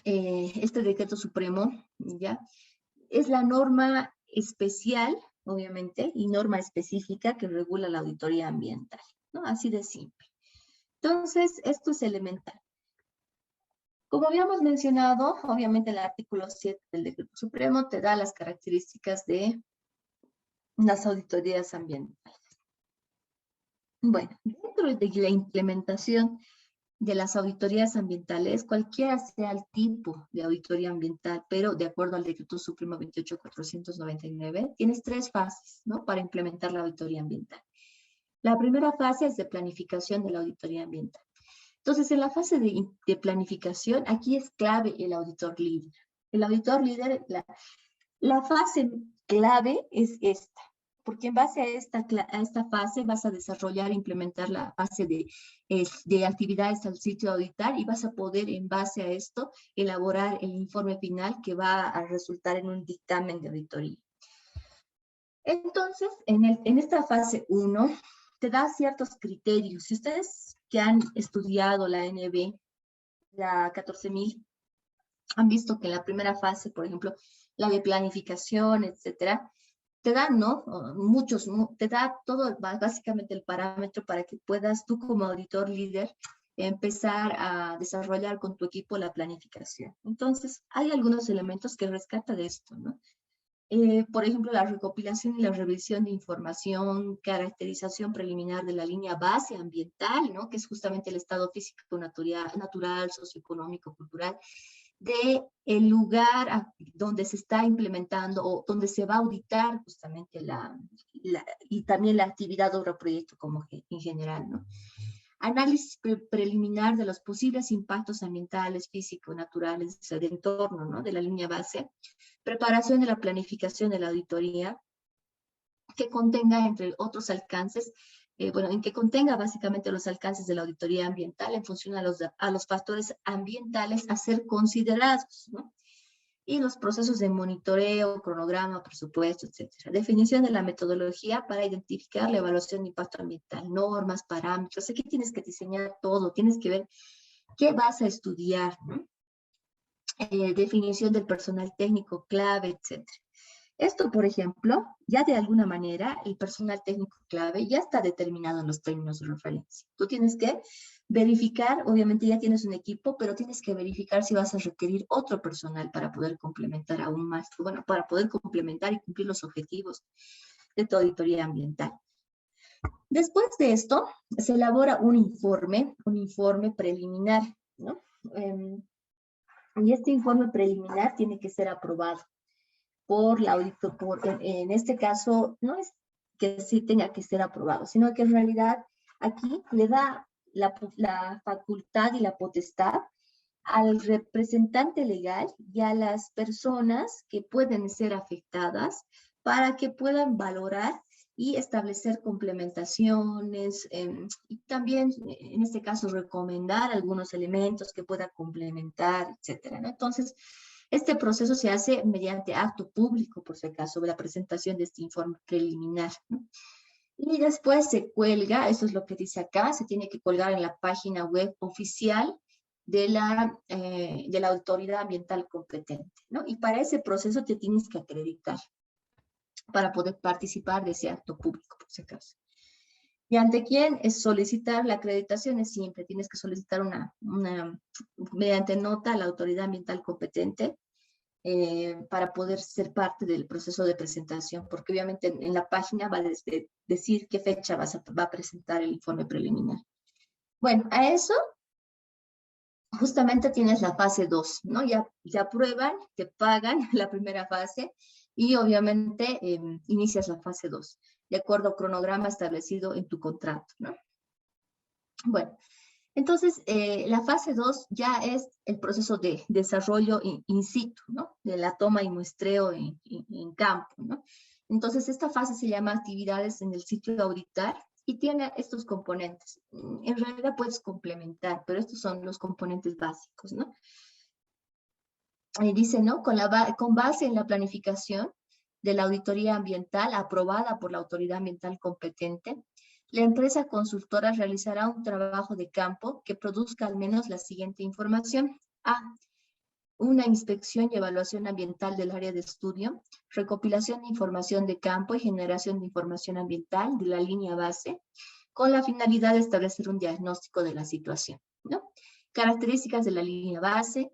este decreto supremo, ¿ya? Es la norma especial, obviamente, y norma específica que regula la auditoría ambiental, ¿no? Así de simple. Entonces, esto es elemental. Como habíamos mencionado, obviamente el artículo 7 del decreto supremo te da las características de las auditorías ambientales. Bueno, dentro de la implementación de las auditorías ambientales, cualquiera sea el tipo de auditoría ambiental, pero de acuerdo al decreto supremo 28499, tienes 3 fases, ¿no? Para implementar la auditoría ambiental. La primera fase es de planificación de la auditoría ambiental. Entonces, en la fase de planificación, aquí es clave el auditor líder. El auditor líder, la fase clave es esta, porque en base a esta fase vas a desarrollar e implementar la fase de actividades al sitio de auditar, y vas a poder, en base a esto, elaborar el informe final que va a resultar en un dictamen de auditoría. Entonces, en esta fase 1, te da ciertos criterios. Si ustedes que han estudiado la NB, la 14000, han visto que en la primera fase, por ejemplo, la de planificación, etcétera, te da, ¿no? Te da todo, básicamente el parámetro para que puedas tú como auditor líder empezar a desarrollar con tu equipo la planificación. Entonces, hay algunos elementos que rescata de esto, ¿no? Por ejemplo, la recopilación y la revisión de información, caracterización preliminar de la línea base ambiental, ¿no? Que es justamente el estado físico natural, socioeconómico, cultural, de el lugar donde se está implementando o donde se va a auditar justamente y también la actividad obra proyecto como en general, ¿no? Análisis preliminar de los posibles impactos ambientales, físicos, naturales del entorno, ¿no? De la línea base. Preparación de la planificación de la auditoría, que contenga, entre otros alcances, en que contenga básicamente los alcances de la auditoría ambiental en función a los factores ambientales a ser considerados, ¿no? Y los procesos de monitoreo, cronograma, presupuesto, etcétera. Definición de la metodología para identificar la evaluación de impacto ambiental, normas, parámetros. Aquí tienes que diseñar todo, tienes que ver qué vas a estudiar, ¿no? Definición del personal técnico clave, etcétera. Esto, por ejemplo, ya de alguna manera el personal técnico clave ya está determinado en los términos de referencia. Tú tienes que verificar, obviamente ya tienes un equipo, pero tienes que verificar si vas a requerir otro personal para poder complementar aún más, bueno, para poder complementar y cumplir los objetivos de tu auditoría ambiental. Después de esto, se elabora un informe preliminar, ¿no? Y este informe preliminar tiene que ser aprobado por la auditor, en este caso, no es que sí tenga que ser aprobado, sino que en realidad aquí le da la facultad y la potestad al representante legal y a las personas que pueden ser afectadas para que puedan valorar y establecer complementaciones y también, en este caso, recomendar algunos elementos que pueda complementar, etcétera, ¿no? Entonces, este proceso se hace mediante acto público, por si acaso, la presentación de este informe preliminar, ¿no? Y después se cuelga, eso es lo que dice acá, se tiene que colgar en la página web oficial de la autoridad ambiental competente, ¿no? Y para ese proceso te tienes que acreditar para poder participar de ese acto público, por si acaso. ¿Y ante quién es solicitar la acreditación? Es simple, tienes que solicitar mediante nota a la autoridad ambiental competente para poder ser parte del proceso de presentación, porque obviamente en la página va a decir qué fecha va a presentar el informe preliminar. Bueno, a eso justamente tienes la fase 2, ¿no? Ya aprueban, te pagan la primera fase y obviamente inicias la fase 2, de acuerdo al cronograma establecido en tu contrato, ¿no? Bueno, entonces la fase 2 ya es el proceso de desarrollo in situ, ¿no? De la toma y muestreo en campo, ¿no? Entonces esta fase se llama actividades en el sitio de auditar y tiene estos componentes. En realidad puedes complementar, pero estos son los componentes básicos, ¿no? Dice, ¿no? Con base en la planificación de la auditoría ambiental aprobada por la autoridad ambiental competente, la empresa consultora realizará un trabajo de campo que produzca al menos la siguiente información. A. Una inspección y evaluación ambiental del área de estudio, recopilación de información de campo y generación de información ambiental de la línea base, con la finalidad de establecer un diagnóstico de la situación, ¿no? Características de la línea base,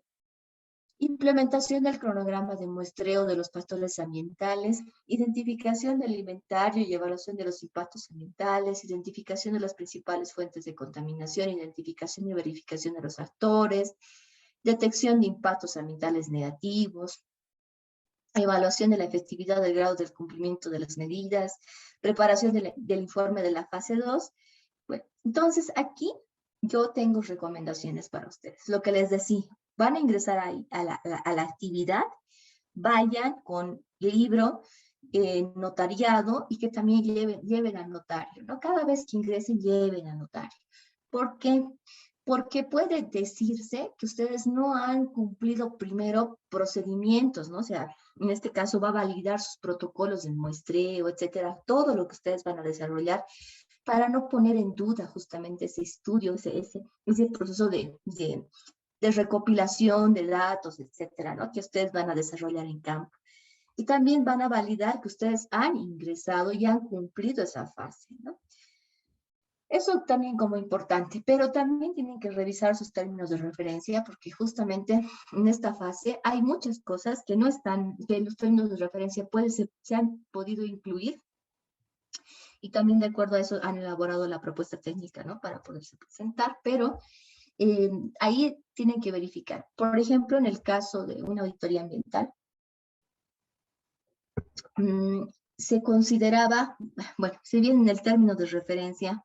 implementación del cronograma de muestreo de los factores ambientales, identificación del inventario y evaluación de los impactos ambientales, identificación de las principales fuentes de contaminación, identificación y verificación de los actores, detección de impactos ambientales negativos, evaluación de la efectividad del grado del cumplimiento de las medidas, preparación del informe de la fase 2. Bueno, entonces aquí yo tengo recomendaciones para ustedes. Lo que les decía, van a ingresar ahí a la actividad, vayan con libro, notariado y que también lleven al notario, ¿no? Cada vez que ingresen, lleven al notario. ¿Por qué? Porque puede decirse que ustedes no han cumplido primero procedimientos, ¿no? O sea, en este caso va a validar sus protocolos de muestreo, etcétera, todo lo que ustedes van a desarrollar para no poner en duda justamente ese estudio, ese proceso de recopilación de datos, etcétera, ¿no? Que ustedes van a desarrollar en campo. Y también van a validar que ustedes han ingresado y han cumplido esa fase, ¿no? Eso también como importante, pero también tienen que revisar sus términos de referencia porque justamente en esta fase hay muchas cosas que no están, que en los términos de referencia se han podido incluir y también de acuerdo a eso han elaborado la propuesta técnica, ¿no? Para poderse presentar, pero ahí tienen que verificar. Por ejemplo, en el caso de una auditoría ambiental, se consideraba, bueno, si bien en el término de referencia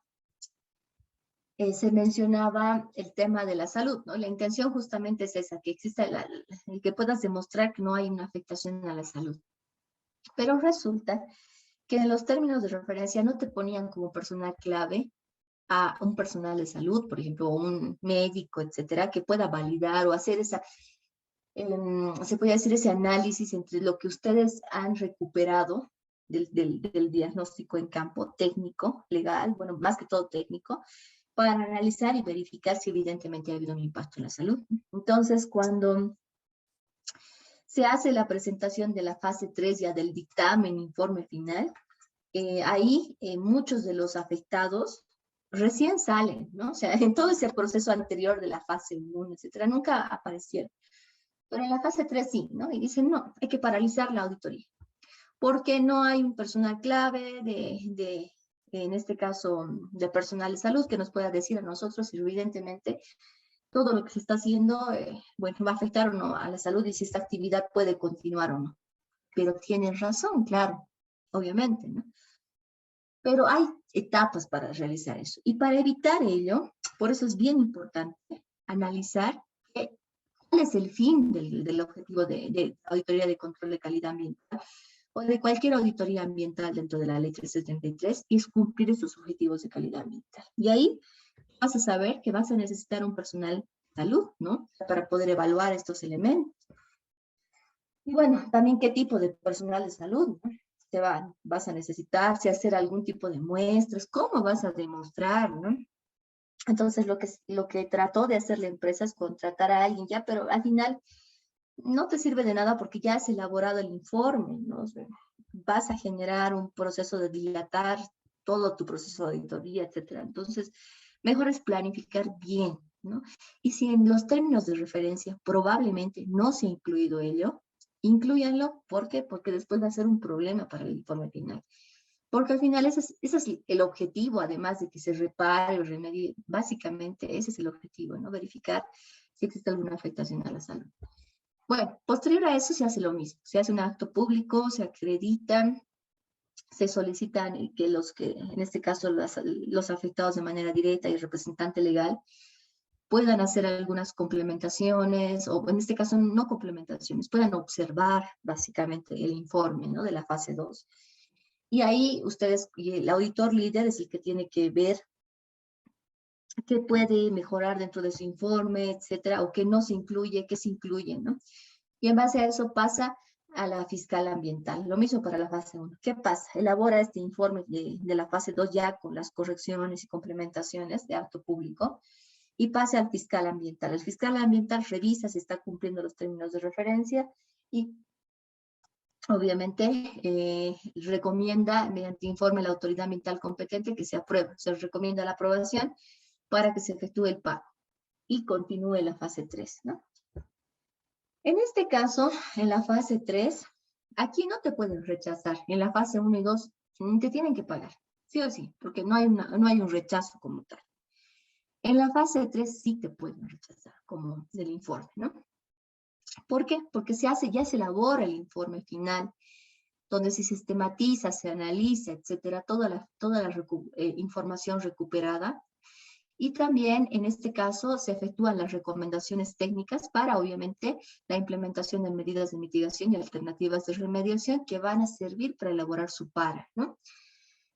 se mencionaba el tema de la salud, ¿no? La intención justamente es esa, que exista el que puedas demostrar que no hay una afectación a la salud. Pero resulta que en los términos de referencia no te ponían como personal clave a un personal de salud, por ejemplo, un médico, etcétera, que pueda validar o hacer esa, se puede decir ese análisis entre lo que ustedes han recuperado del diagnóstico en campo técnico, legal, bueno, más que todo técnico, para analizar y verificar si evidentemente ha habido un impacto en la salud. Entonces, cuando se hace la presentación de la fase 3 ya del dictamen, informe final, ahí muchos de los afectados recién salen, ¿no? O sea, en todo ese proceso anterior de la fase 1, etcétera, nunca aparecieron. Pero en la fase 3 sí, ¿no? Y dicen, no, hay que paralizar la auditoría, porque no hay un personal clave en este caso, de personal de salud que nos pueda decir a nosotros si evidentemente todo lo que se está haciendo, bueno, va a afectar o no a la salud y si esta actividad puede continuar o no. Pero tienen razón, claro, obviamente, ¿no? Pero hay etapas para realizar eso. Y para evitar ello, por eso es bien importante analizar cuál es el fin del objetivo de auditoría de control de calidad ambiental o de cualquier auditoría ambiental dentro de la ley 373 y es cumplir esos objetivos de calidad ambiental. Y ahí vas a saber que vas a necesitar un personal de salud, ¿no? Para poder evaluar estos elementos. Y bueno, también qué tipo de personal de salud, ¿no? Vas a necesitar, si hacer algún tipo de muestras, cómo vas a demostrar, ¿no? Entonces, lo que trató de hacer la empresa es contratar a alguien ya, pero al final no te sirve de nada porque ya has elaborado el informe, ¿no? O sea, vas a generar un proceso de dilatar todo tu proceso de auditoría, etcétera. Entonces, mejor es planificar bien, ¿no? Y si en los términos de referencia probablemente no se ha incluido ello, incluyanlo. ¿Por qué? Porque después va a ser un problema para el informe final. Porque al final ese es el objetivo, además de que se repare o remedie, básicamente ese es el objetivo, ¿no? Verificar si existe alguna afectación a la salud. Bueno, posterior a eso se hace lo mismo, se hace un acto público, se acreditan, se solicitan que en este caso los afectados de manera directa y el representante legal puedan hacer algunas complementaciones, o en este caso no complementaciones, puedan observar básicamente el informe, ¿no? De la fase 2. Y ahí ustedes, y el auditor líder es el que tiene que ver qué puede mejorar dentro de su informe, etcétera, o qué no se incluye, qué se incluye, ¿no? Y en base a eso pasa a la fiscal ambiental. Lo mismo para la fase 1. ¿Qué pasa? Elabora este informe de la fase 2 ya con las correcciones y complementaciones de acto público y pasa al fiscal ambiental. El fiscal ambiental revisa si está cumpliendo los términos de referencia y obviamente recomienda mediante informe a la autoridad ambiental competente que se apruebe. Se recomienda la aprobación para que se efectúe el pago y continúe la fase 3, ¿no? En este caso, en la fase 3, aquí no te pueden rechazar. En la fase 1 y 2 te tienen que pagar, sí o sí, porque no hay un rechazo como tal. En la fase 3 sí te pueden rechazar, como del informe, ¿no? ¿Por qué? Porque ya se elabora el informe final, donde se sistematiza, se analiza, etcétera, toda la información recuperada. Y también, en este caso, se efectúan las recomendaciones técnicas para, obviamente, la implementación de medidas de mitigación y alternativas de remediación que van a servir para elaborar su PARA, ¿no?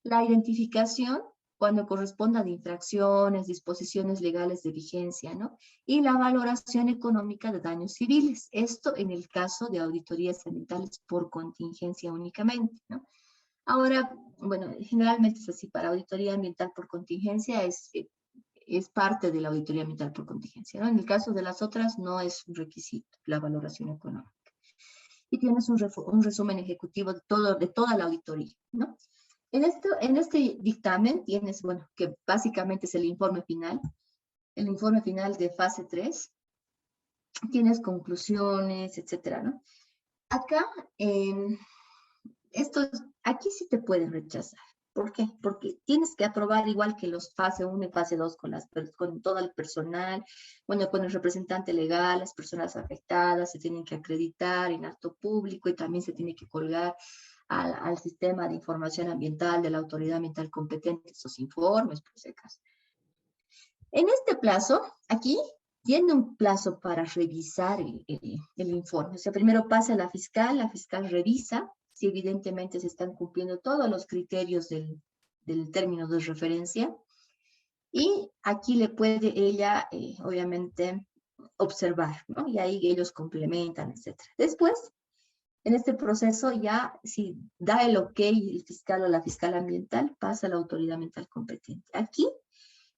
La identificación, cuando corresponda de infracciones, disposiciones legales de vigencia, ¿no? Y la valoración económica de daños civiles. Esto en el caso de auditorías ambientales por contingencia únicamente, ¿no? Ahora, bueno, generalmente es así, para auditoría ambiental por contingencia es parte de la auditoría ambiental por contingencia, ¿no? En el caso de las otras no es un requisito la valoración económica. Y tienes un resumen ejecutivo de toda la auditoría, ¿no? En este dictamen tienes, bueno, que básicamente es el informe final de fase 3. Tienes conclusiones, etcétera, ¿no? Acá, aquí sí te pueden rechazar. ¿Por qué? Porque tienes que aprobar igual que los fase 1 y fase 2 con todo el personal, bueno, con el representante legal, las personas afectadas se tienen que acreditar en acto público y también se tiene que colgar al sistema de información ambiental de la autoridad ambiental competente esos informes, por si acaso. En este plazo, aquí tiene un plazo para revisar el informe. O sea, primero pasa a la fiscal revisa si evidentemente se están cumpliendo todos los criterios del término de referencia. Y aquí le puede ella, obviamente, observar, ¿no? Y ahí ellos complementan, etcétera. Después, en este proceso ya, si da el ok el fiscal o la fiscal ambiental, pasa a la autoridad ambiental competente. Aquí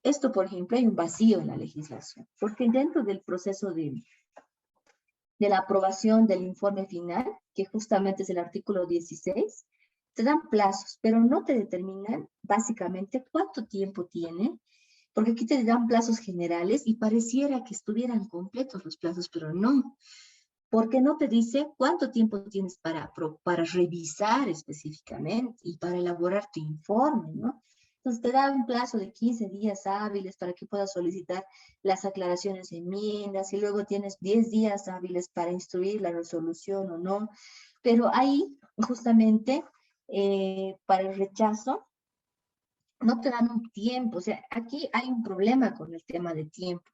esto, por ejemplo, hay un vacío en la legislación, porque dentro del proceso de la aprobación del informe final, que justamente es el artículo 16, te dan plazos, pero no te determinan básicamente cuánto tiempo tiene, porque aquí te dan plazos generales y pareciera que estuvieran completos los plazos, pero no, porque no te dice cuánto tiempo tienes para revisar específicamente y para elaborar tu informe, ¿no? Entonces te da un plazo de 15 días hábiles para que puedas solicitar las aclaraciones, enmiendas, y luego tienes 10 días hábiles para instruir la resolución o no. Pero ahí, justamente, para el rechazo, no te dan un tiempo. O sea, aquí hay un problema con el tema de tiempo.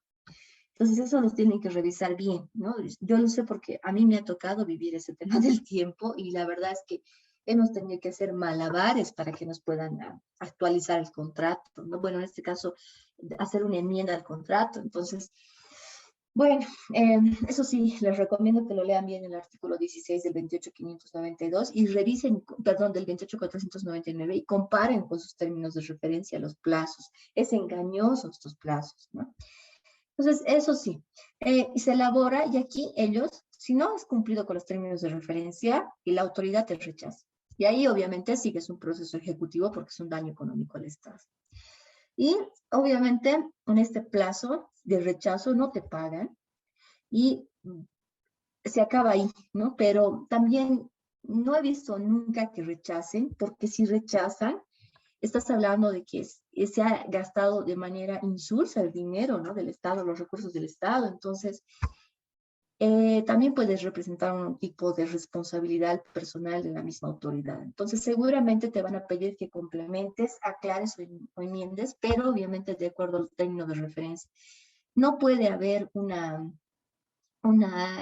Entonces eso los tienen que revisar bien, ¿no? Yo lo sé porque a mí me ha tocado vivir ese tema del tiempo y la verdad es que hemos tenido que hacer malabares para que nos puedan actualizar el contrato, ¿no? Bueno, en este caso, hacer una enmienda al contrato. Entonces, bueno, eso sí, les recomiendo que lo lean bien el artículo 16 del 28.592 y revisen, perdón, del 28.499 y comparen con sus términos de referencia los plazos. Es engañoso estos plazos, ¿no? Entonces, eso sí, se elabora y aquí ellos, si no has cumplido con los términos de referencia, y la autoridad te rechaza. Y ahí obviamente sigues un proceso ejecutivo porque es un daño económico al Estado. Y obviamente en este plazo de rechazo no te pagan y se acaba ahí, ¿no? Pero también no he visto nunca que rechacen, porque si rechazan, estás hablando de que se ha gastado de manera insulsa el dinero, ¿no? Del Estado, los recursos del Estado. Entonces, también puedes representar un tipo de responsabilidad personal de la misma autoridad. Entonces, seguramente te van a pedir que complementes, aclares o enmiendes, pero obviamente de acuerdo al término de referencia. No puede haber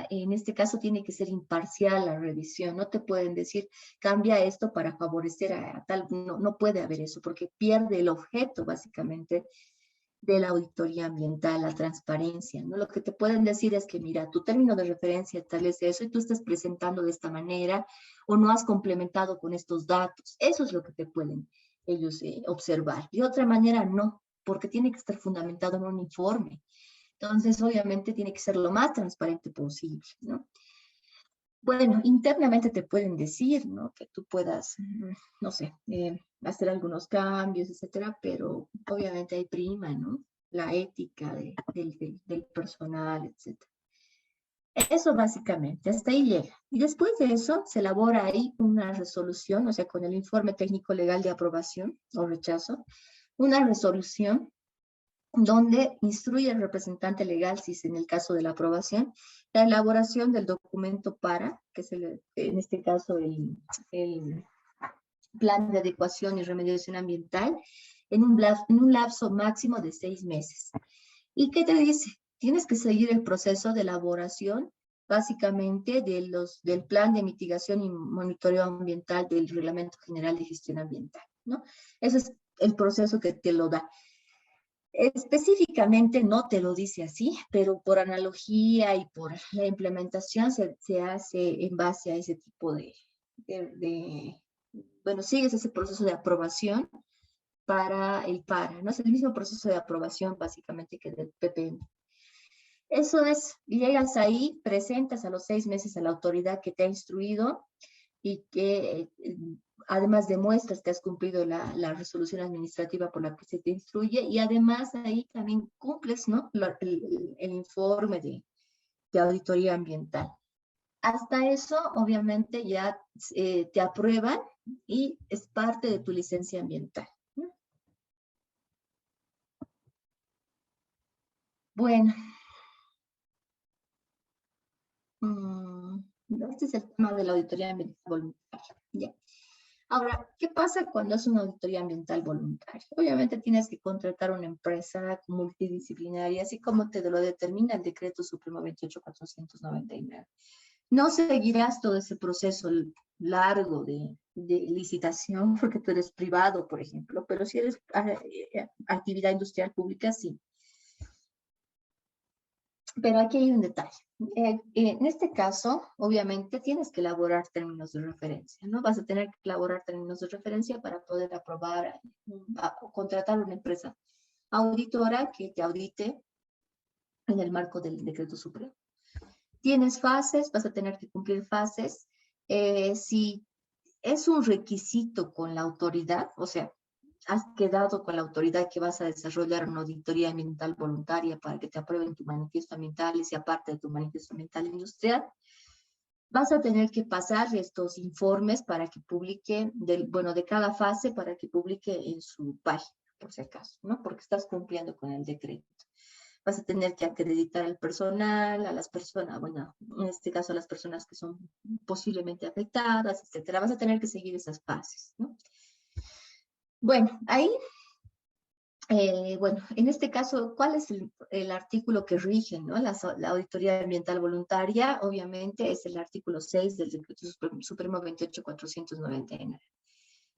en este caso tiene que ser imparcial la revisión, no te pueden decir cambia esto para favorecer a tal, no, no puede haber eso porque pierde el objeto básicamente de la auditoría ambiental, la transparencia, ¿no? Lo que te pueden decir es que mira, tu término de referencia tal es eso y tú estás presentando de esta manera o no has complementado con estos datos, eso es lo que te pueden ellos observar. De otra manera no, porque tiene que estar fundamentado en un informe. Entonces, obviamente, tiene que ser lo más transparente posible, ¿no? Bueno, internamente te pueden decir, ¿no? Que tú puedas, no sé, hacer algunos cambios, etcétera, pero obviamente hay prima, ¿no? La ética del personal, etcétera. Eso básicamente, hasta ahí llega. Y después de eso, se elabora ahí una resolución, o sea, con el informe técnico legal de aprobación o rechazo, una resolución donde instruye al representante legal, si es en el caso de la aprobación, la elaboración del documento que es en este caso el plan de adecuación y remediación ambiental, en un lapso máximo de 6 meses. ¿Y qué te dice? Tienes que seguir el proceso de elaboración básicamente del plan de mitigación y monitoreo ambiental del Reglamento General de Gestión Ambiental, ¿no? Ese es el proceso que te lo da. Específicamente no te lo dice así, pero por analogía y por la implementación se hace en base a ese tipo bueno, sigues ese proceso de aprobación para el PARA, ¿no? Es el mismo proceso de aprobación básicamente que del PPM. Eso es, llegas ahí, presentas a los 6 meses a la autoridad que te ha instruido y que además demuestras que has cumplido la resolución administrativa por la que se te instruye y además ahí también cumples, ¿no? El informe de auditoría ambiental. Hasta eso, obviamente, ya te aprueban y es parte de tu licencia ambiental, ¿no? Bueno, este es el tema de la auditoría ambiental voluntaria. Ya. Ahora, ¿qué pasa cuando es una auditoría ambiental voluntaria? Obviamente tienes que contratar una empresa multidisciplinaria, así como te lo determina el Decreto Supremo 28499. No seguirás todo ese proceso largo de licitación porque tú eres privado, por ejemplo, pero si eres actividad industrial pública, sí. Pero aquí hay un detalle. En este caso, obviamente, tienes que elaborar términos de referencia, ¿no? Vas a tener que elaborar términos de referencia para poder aprobar o contratar una empresa auditora que te audite en el marco del Decreto Supremo. Tienes fases, vas a tener que cumplir fases. Si es un requisito con la autoridad, o sea, has quedado con la autoridad que vas a desarrollar una auditoría ambiental voluntaria para que te aprueben tu manifiesto ambiental y sea parte de tu manifiesto ambiental industrial, vas a tener que pasar estos informes para que publique, de cada fase, para que publique en su página, por si acaso, ¿no? Porque estás cumpliendo con el decreto. Vas a tener que acreditar al personal, a las personas, bueno, en este caso a las personas que son posiblemente afectadas, etcétera. Vas a tener que seguir esas fases, ¿no? Bueno, ahí, en este caso, ¿cuál es el artículo que rige, ¿no? La auditoría ambiental voluntaria? Obviamente es el artículo 6 del Decreto Supremo 28499.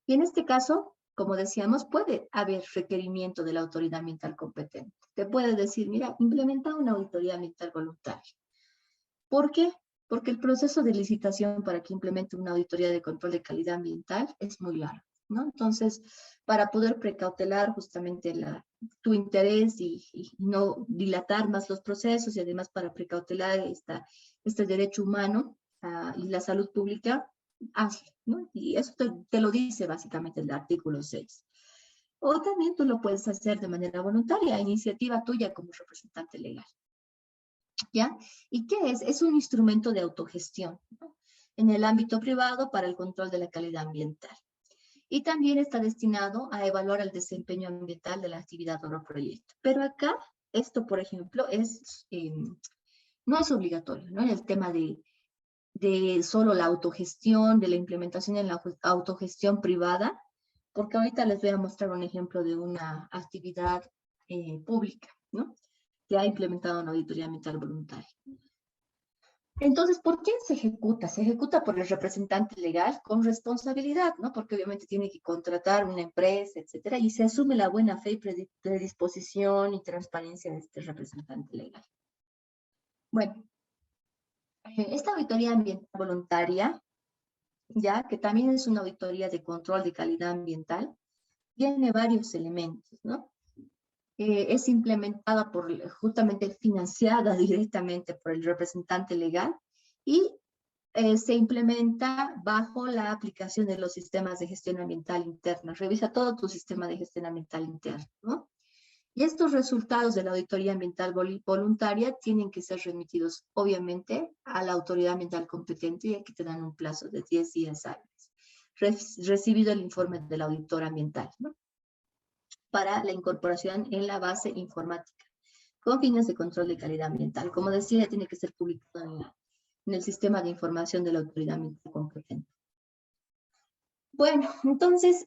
Y en este caso, como decíamos, puede haber requerimiento de la autoridad ambiental competente. Te puede decir, mira, implementa una auditoría ambiental voluntaria. ¿Por qué? Porque el proceso de licitación para que implemente una auditoría de control de calidad ambiental es muy largo, ¿no? Entonces, para poder precautelar justamente tu interés y no dilatar más los procesos y además para precautelar este derecho humano y la salud pública, hazlo, ¿no? Y eso te lo dice básicamente el artículo 6. O también tú lo puedes hacer de manera voluntaria, a iniciativa tuya como representante legal. ¿Ya? ¿Y qué es? Es un instrumento de autogestión, ¿no? En el ámbito privado para el control de la calidad ambiental. Y también está destinado a evaluar el desempeño ambiental de la actividad o proyecto. Pero acá, esto, por ejemplo, no es obligatorio, ¿no? En el tema de solo la autogestión, de la implementación en la autogestión privada, porque ahorita les voy a mostrar un ejemplo de una actividad pública, ¿no? Que ha implementado una auditoría ambiental voluntaria. Entonces, ¿por quién se ejecuta? Se ejecuta por el representante legal con responsabilidad, ¿no? Porque obviamente tiene que contratar una empresa, etcétera, y se asume la buena fe y predisposición y transparencia de este representante legal. Bueno, esta auditoría ambiental voluntaria, ya que también es una auditoría de control de calidad ambiental, tiene varios elementos, ¿no? Es implementada justamente financiada directamente por el representante legal y se implementa bajo la aplicación de los sistemas de gestión ambiental interna. Revisa todo tu sistema de gestión ambiental interno, ¿no? Y estos resultados de la auditoría ambiental voluntaria tienen que ser remitidos, obviamente, a la autoridad ambiental competente y aquí te dan un plazo de 10 días hábiles. Recibido el informe del auditor ambiental, ¿no? Para la incorporación en la base informática con fines de control de calidad ambiental. Como decía, tiene que ser publicado en el sistema de información de la autoridad ambiental competente. Bueno, entonces,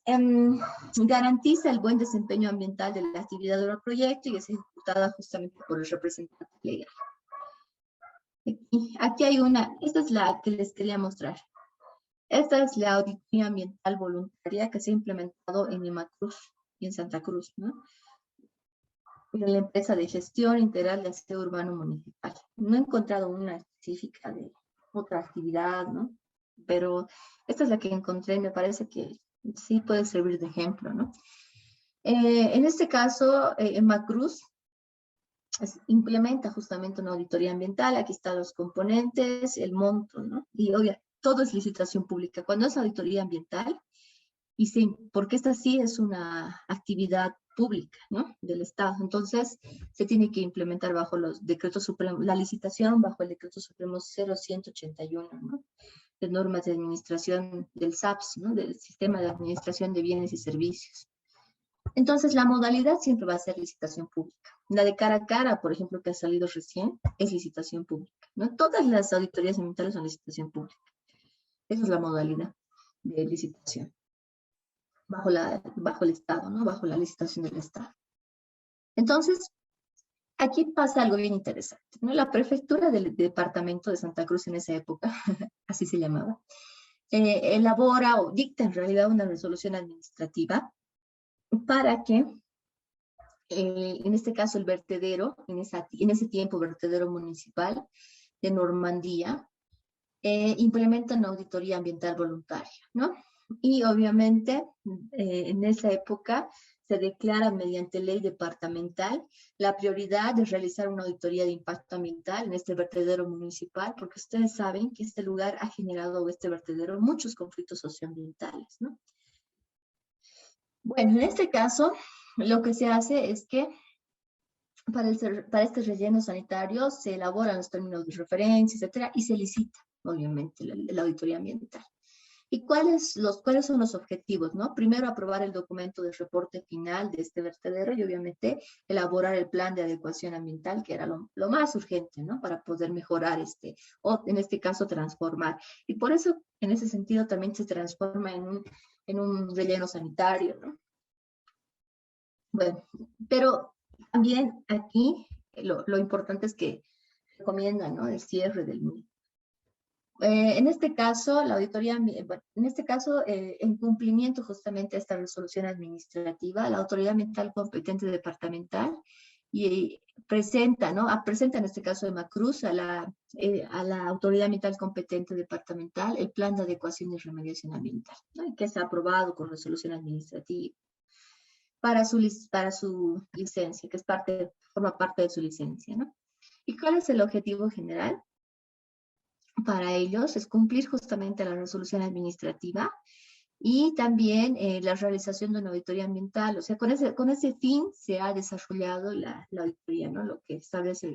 garantiza el buen desempeño ambiental de la actividad del proyecto y es ejecutada justamente por el representante legal. Aquí hay esta es la que les quería mostrar. Esta es la auditoría ambiental voluntaria que se ha implementado en Imacruz y en Santa Cruz, ¿no? En la empresa de gestión integral de aseo urbano municipal. No he encontrado una específica de otra actividad, ¿no? Pero esta es la que encontré y me parece que sí puede servir de ejemplo, ¿no? En este caso, en Macruz implementa justamente una auditoría ambiental. Aquí están los componentes, el monto, ¿no? Y obvio, todo es licitación pública. Cuando es auditoría ambiental, porque esta sí es una actividad pública, ¿no? Del Estado. Entonces, se tiene que implementar bajo los decretos supremos, la licitación bajo el decreto supremo 0181, ¿no? De normas de administración del SAPS, ¿no? Del Sistema de Administración de Bienes y Servicios. Entonces, la modalidad siempre va a ser licitación pública. La de cara a cara, por ejemplo, que ha salido recién, es licitación pública, ¿no? Todas las auditorías ambientales son licitación pública. Esa es la modalidad de licitación bajo el Estado, ¿no? Bajo la licitación del Estado. Entonces, aquí pasa algo bien interesante, ¿no? La prefectura del departamento de Santa Cruz en esa época, así se llamaba, elabora o dicta en realidad una resolución administrativa para que, en este caso, el vertedero, en ese tiempo vertedero municipal de Normandía, implementa una auditoría ambiental voluntaria, ¿no? Y obviamente, en esa época se declara mediante ley departamental la prioridad de realizar una auditoría de impacto ambiental en este vertedero municipal, porque ustedes saben que este lugar ha generado, este vertedero, muchos conflictos socioambientales, ¿no? Bueno, en este caso, lo que se hace es que para este relleno sanitario se elaboran los términos de referencia, etcétera, y se licita, obviamente, la auditoría ambiental. ¿Y cuáles son los objetivos, no? Primero, aprobar el documento de reporte final de este vertedero y, obviamente, elaborar el plan de adecuación ambiental, que era lo más urgente, ¿no? Para poder mejorar o en este caso, transformar. Y por eso, en ese sentido, también se transforma en un relleno sanitario, ¿no? Bueno, pero también aquí lo importante es que recomiendan, ¿no? El cierre del mismo. En este caso, la auditoría, bueno, en este caso, en cumplimiento justamente a esta resolución administrativa, la autoridad ambiental competente departamental y presenta, ¿no? Presenta en este caso de Macruz a la autoridad ambiental competente departamental el plan de adecuación y remediación ambiental, ¿no? Que se ha aprobado con resolución administrativa para su licencia, que forma parte de su licencia, ¿no? ¿Y cuál es el objetivo general? Para ellos es cumplir justamente la resolución administrativa y también la realización de una auditoría ambiental. O sea, con ese fin se ha desarrollado la auditoría, ¿no? Lo que establece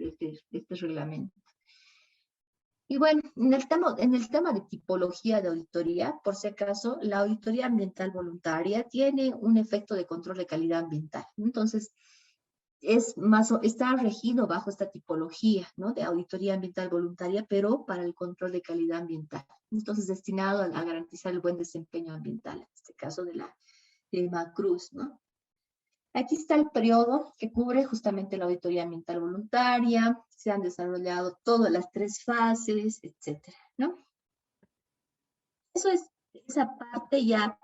este reglamento. Y bueno, en el tema de tipología de auditoría, por si acaso, la auditoría ambiental voluntaria tiene un efecto de control de calidad ambiental. Entonces, está regido bajo esta tipología, ¿no? De auditoría ambiental voluntaria, pero para el control de calidad ambiental. Entonces, destinado a garantizar el buen desempeño ambiental, en este caso de Macruz, ¿no? Aquí está el periodo que cubre justamente la auditoría ambiental voluntaria, se han desarrollado todas las 3 fases, etcétera, ¿no? Eso es, esa parte ya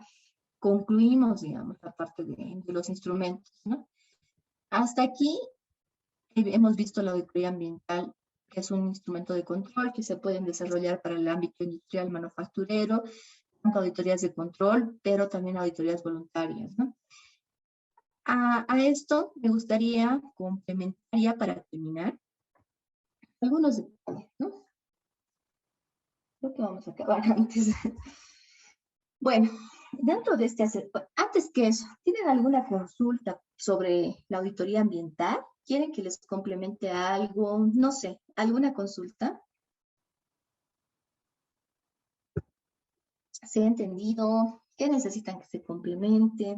concluimos, digamos, la parte de los instrumentos, ¿no? Hasta aquí hemos visto la auditoría ambiental, que es un instrumento de control que se pueden desarrollar para el ámbito industrial manufacturero, tanto auditorías de control, pero también auditorías voluntarias, ¿no? A esto me gustaría complementaría para terminar algunos detalles, ¿no? Creo que vamos a acabar antes. Bueno, dentro de antes que eso, ¿tienen alguna consulta sobre la auditoría ambiental? ¿Quieren que les complemente algo? No sé, ¿alguna consulta? ¿Se ha entendido? ¿Qué necesitan que se complemente?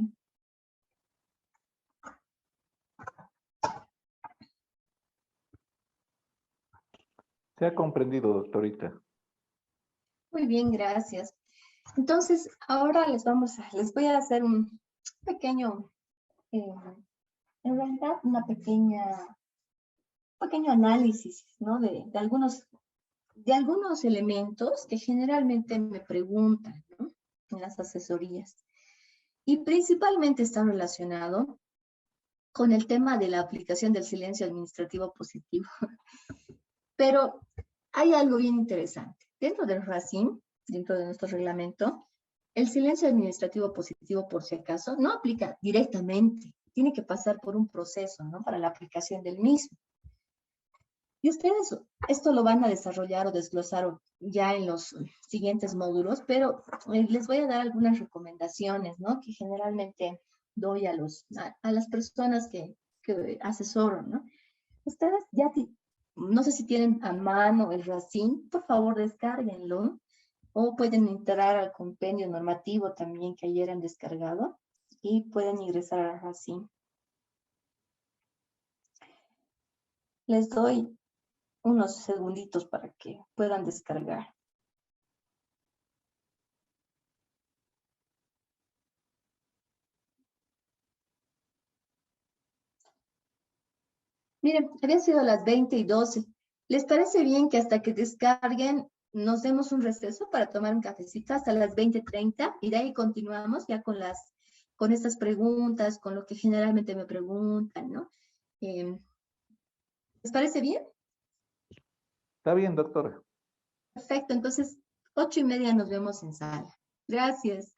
Se ha comprendido, doctorita. Muy bien, gracias. Entonces, ahora les voy a hacer un pequeño, en realidad, un pequeño análisis, ¿no? De algunos elementos que generalmente me preguntan, ¿no? En las asesorías. Y principalmente está relacionado con el tema de la aplicación del silencio administrativo positivo. Pero hay algo bien interesante. Dentro del RACIM, dentro de nuestro reglamento, el silencio administrativo positivo, por si acaso, no aplica directamente. Tiene que pasar por un proceso, ¿no? Para la aplicación del mismo. Y ustedes esto lo van a desarrollar o desglosar ya en los siguientes módulos, pero les voy a dar algunas recomendaciones, ¿no? Que generalmente doy a las personas que asesoro, ¿no? Ustedes no sé si tienen a mano el RACIN, por favor descárguenlo, o pueden entrar al compendio normativo también que ayer han descargado y pueden ingresar al RACIN. Les doy unos segunditos para que puedan descargar. Miren, habían sido las 20:12. ¿Les parece bien que hasta que descarguen nos demos un receso para tomar un cafecito hasta las 20:30 y de ahí continuamos ya con estas preguntas, con lo que generalmente me preguntan, ¿no? ¿Les parece bien? Está bien, doctora. Perfecto, entonces 8:30 nos vemos en sala. Gracias.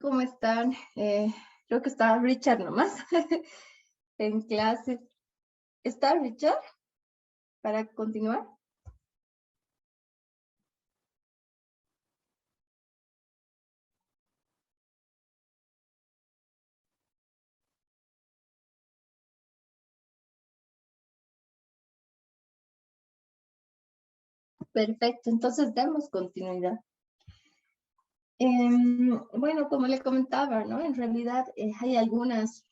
¿Cómo están? Creo que está Richard nomás en clase. ¿Está Richard para continuar? Perfecto, entonces demos continuidad. Bueno, como le comentaba, ¿no? En realidad hay algunas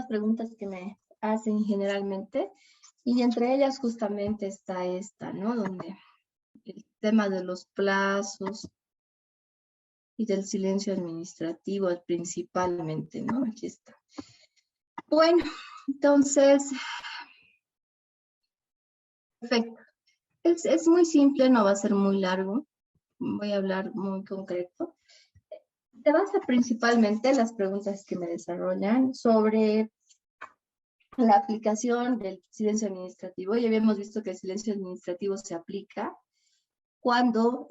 preguntas que me hacen generalmente y entre ellas justamente está esta, ¿no? Donde el tema de los plazos y del silencio administrativo principalmente, ¿no? Aquí está. Bueno, entonces, perfecto. Es muy simple, no va a ser muy largo. Voy a hablar muy concreto. Se basa principalmente en las preguntas que me desarrollan sobre la aplicación del silencio administrativo. Ya habíamos visto que el silencio administrativo se aplica cuando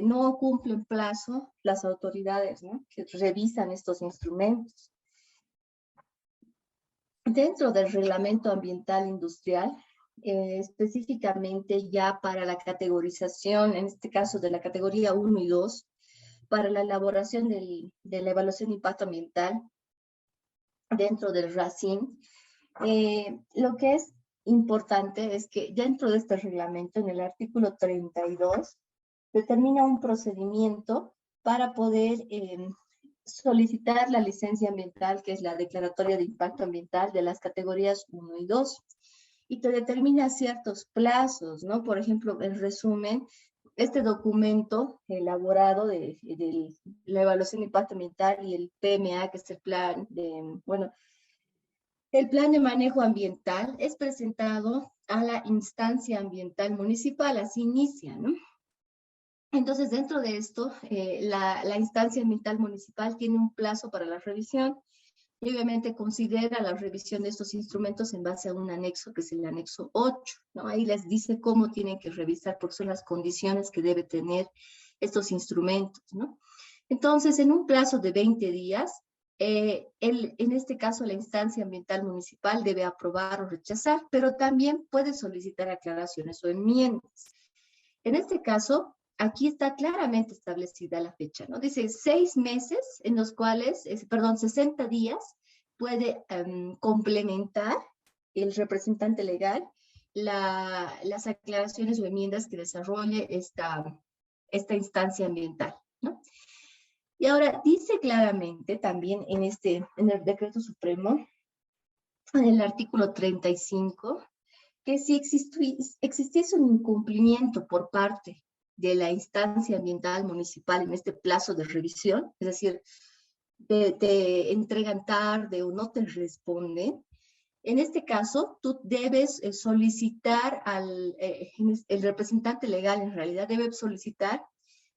no cumplen plazo las autoridades, ¿no? Que revisan estos instrumentos. Dentro del reglamento ambiental industrial, específicamente ya para la categorización, en este caso de la categoría 1 y 2, para la elaboración de la evaluación de impacto ambiental dentro del RACIN, lo que es importante es que dentro de este reglamento, en el artículo 32, determina un procedimiento para poder solicitar la licencia ambiental, que es la declaratoria de impacto ambiental de las categorías 1 y 2, y te determina ciertos plazos, ¿no? Por ejemplo, en resumen, este documento elaborado de la evaluación de impacto ambiental y el PMA, que es el plan de, bueno, el plan de manejo ambiental es presentado a la instancia ambiental municipal, así inicia, ¿no? Entonces, dentro de esto, la instancia ambiental municipal tiene un plazo para la revisión y obviamente considera la revisión de estos instrumentos en base a un anexo que es el anexo 8, ¿no? Ahí les dice cómo tienen que revisar, porque son las condiciones que debe tener estos instrumentos, ¿no? Entonces, en un plazo de 20 días, en este caso la instancia ambiental municipal debe aprobar o rechazar, pero también puede solicitar aclaraciones o enmiendas. En este caso, aquí está claramente establecida la fecha, ¿no? Dice 6 meses en los cuales, 60 días puede complementar el representante legal las aclaraciones o enmiendas que desarrolle esta instancia ambiental, ¿no? Y ahora dice claramente también en el decreto supremo, en el artículo 35, que si existiese un incumplimiento por parte de la instancia ambiental municipal en este plazo de revisión, es decir, te entregan tarde o no te responden, en este caso tú debes solicitar el representante legal en realidad debe solicitar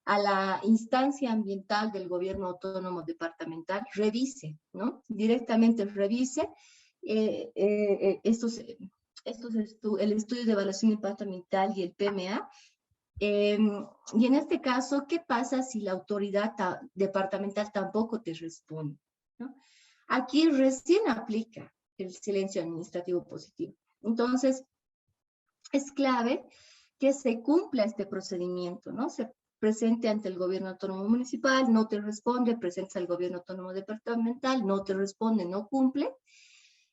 a la instancia ambiental del gobierno autónomo departamental, revise, ¿no? Directamente revise el estudio de evaluación de impacto ambiental y el PMA. Y en este caso, ¿qué pasa si la autoridad departamental tampoco te responde, ¿no? Aquí recién aplica el silencio administrativo positivo. Entonces, es clave que se cumpla este procedimiento, ¿no? Se presente ante el gobierno autónomo municipal, no te responde, presenta al gobierno autónomo departamental, no te responde, no cumple,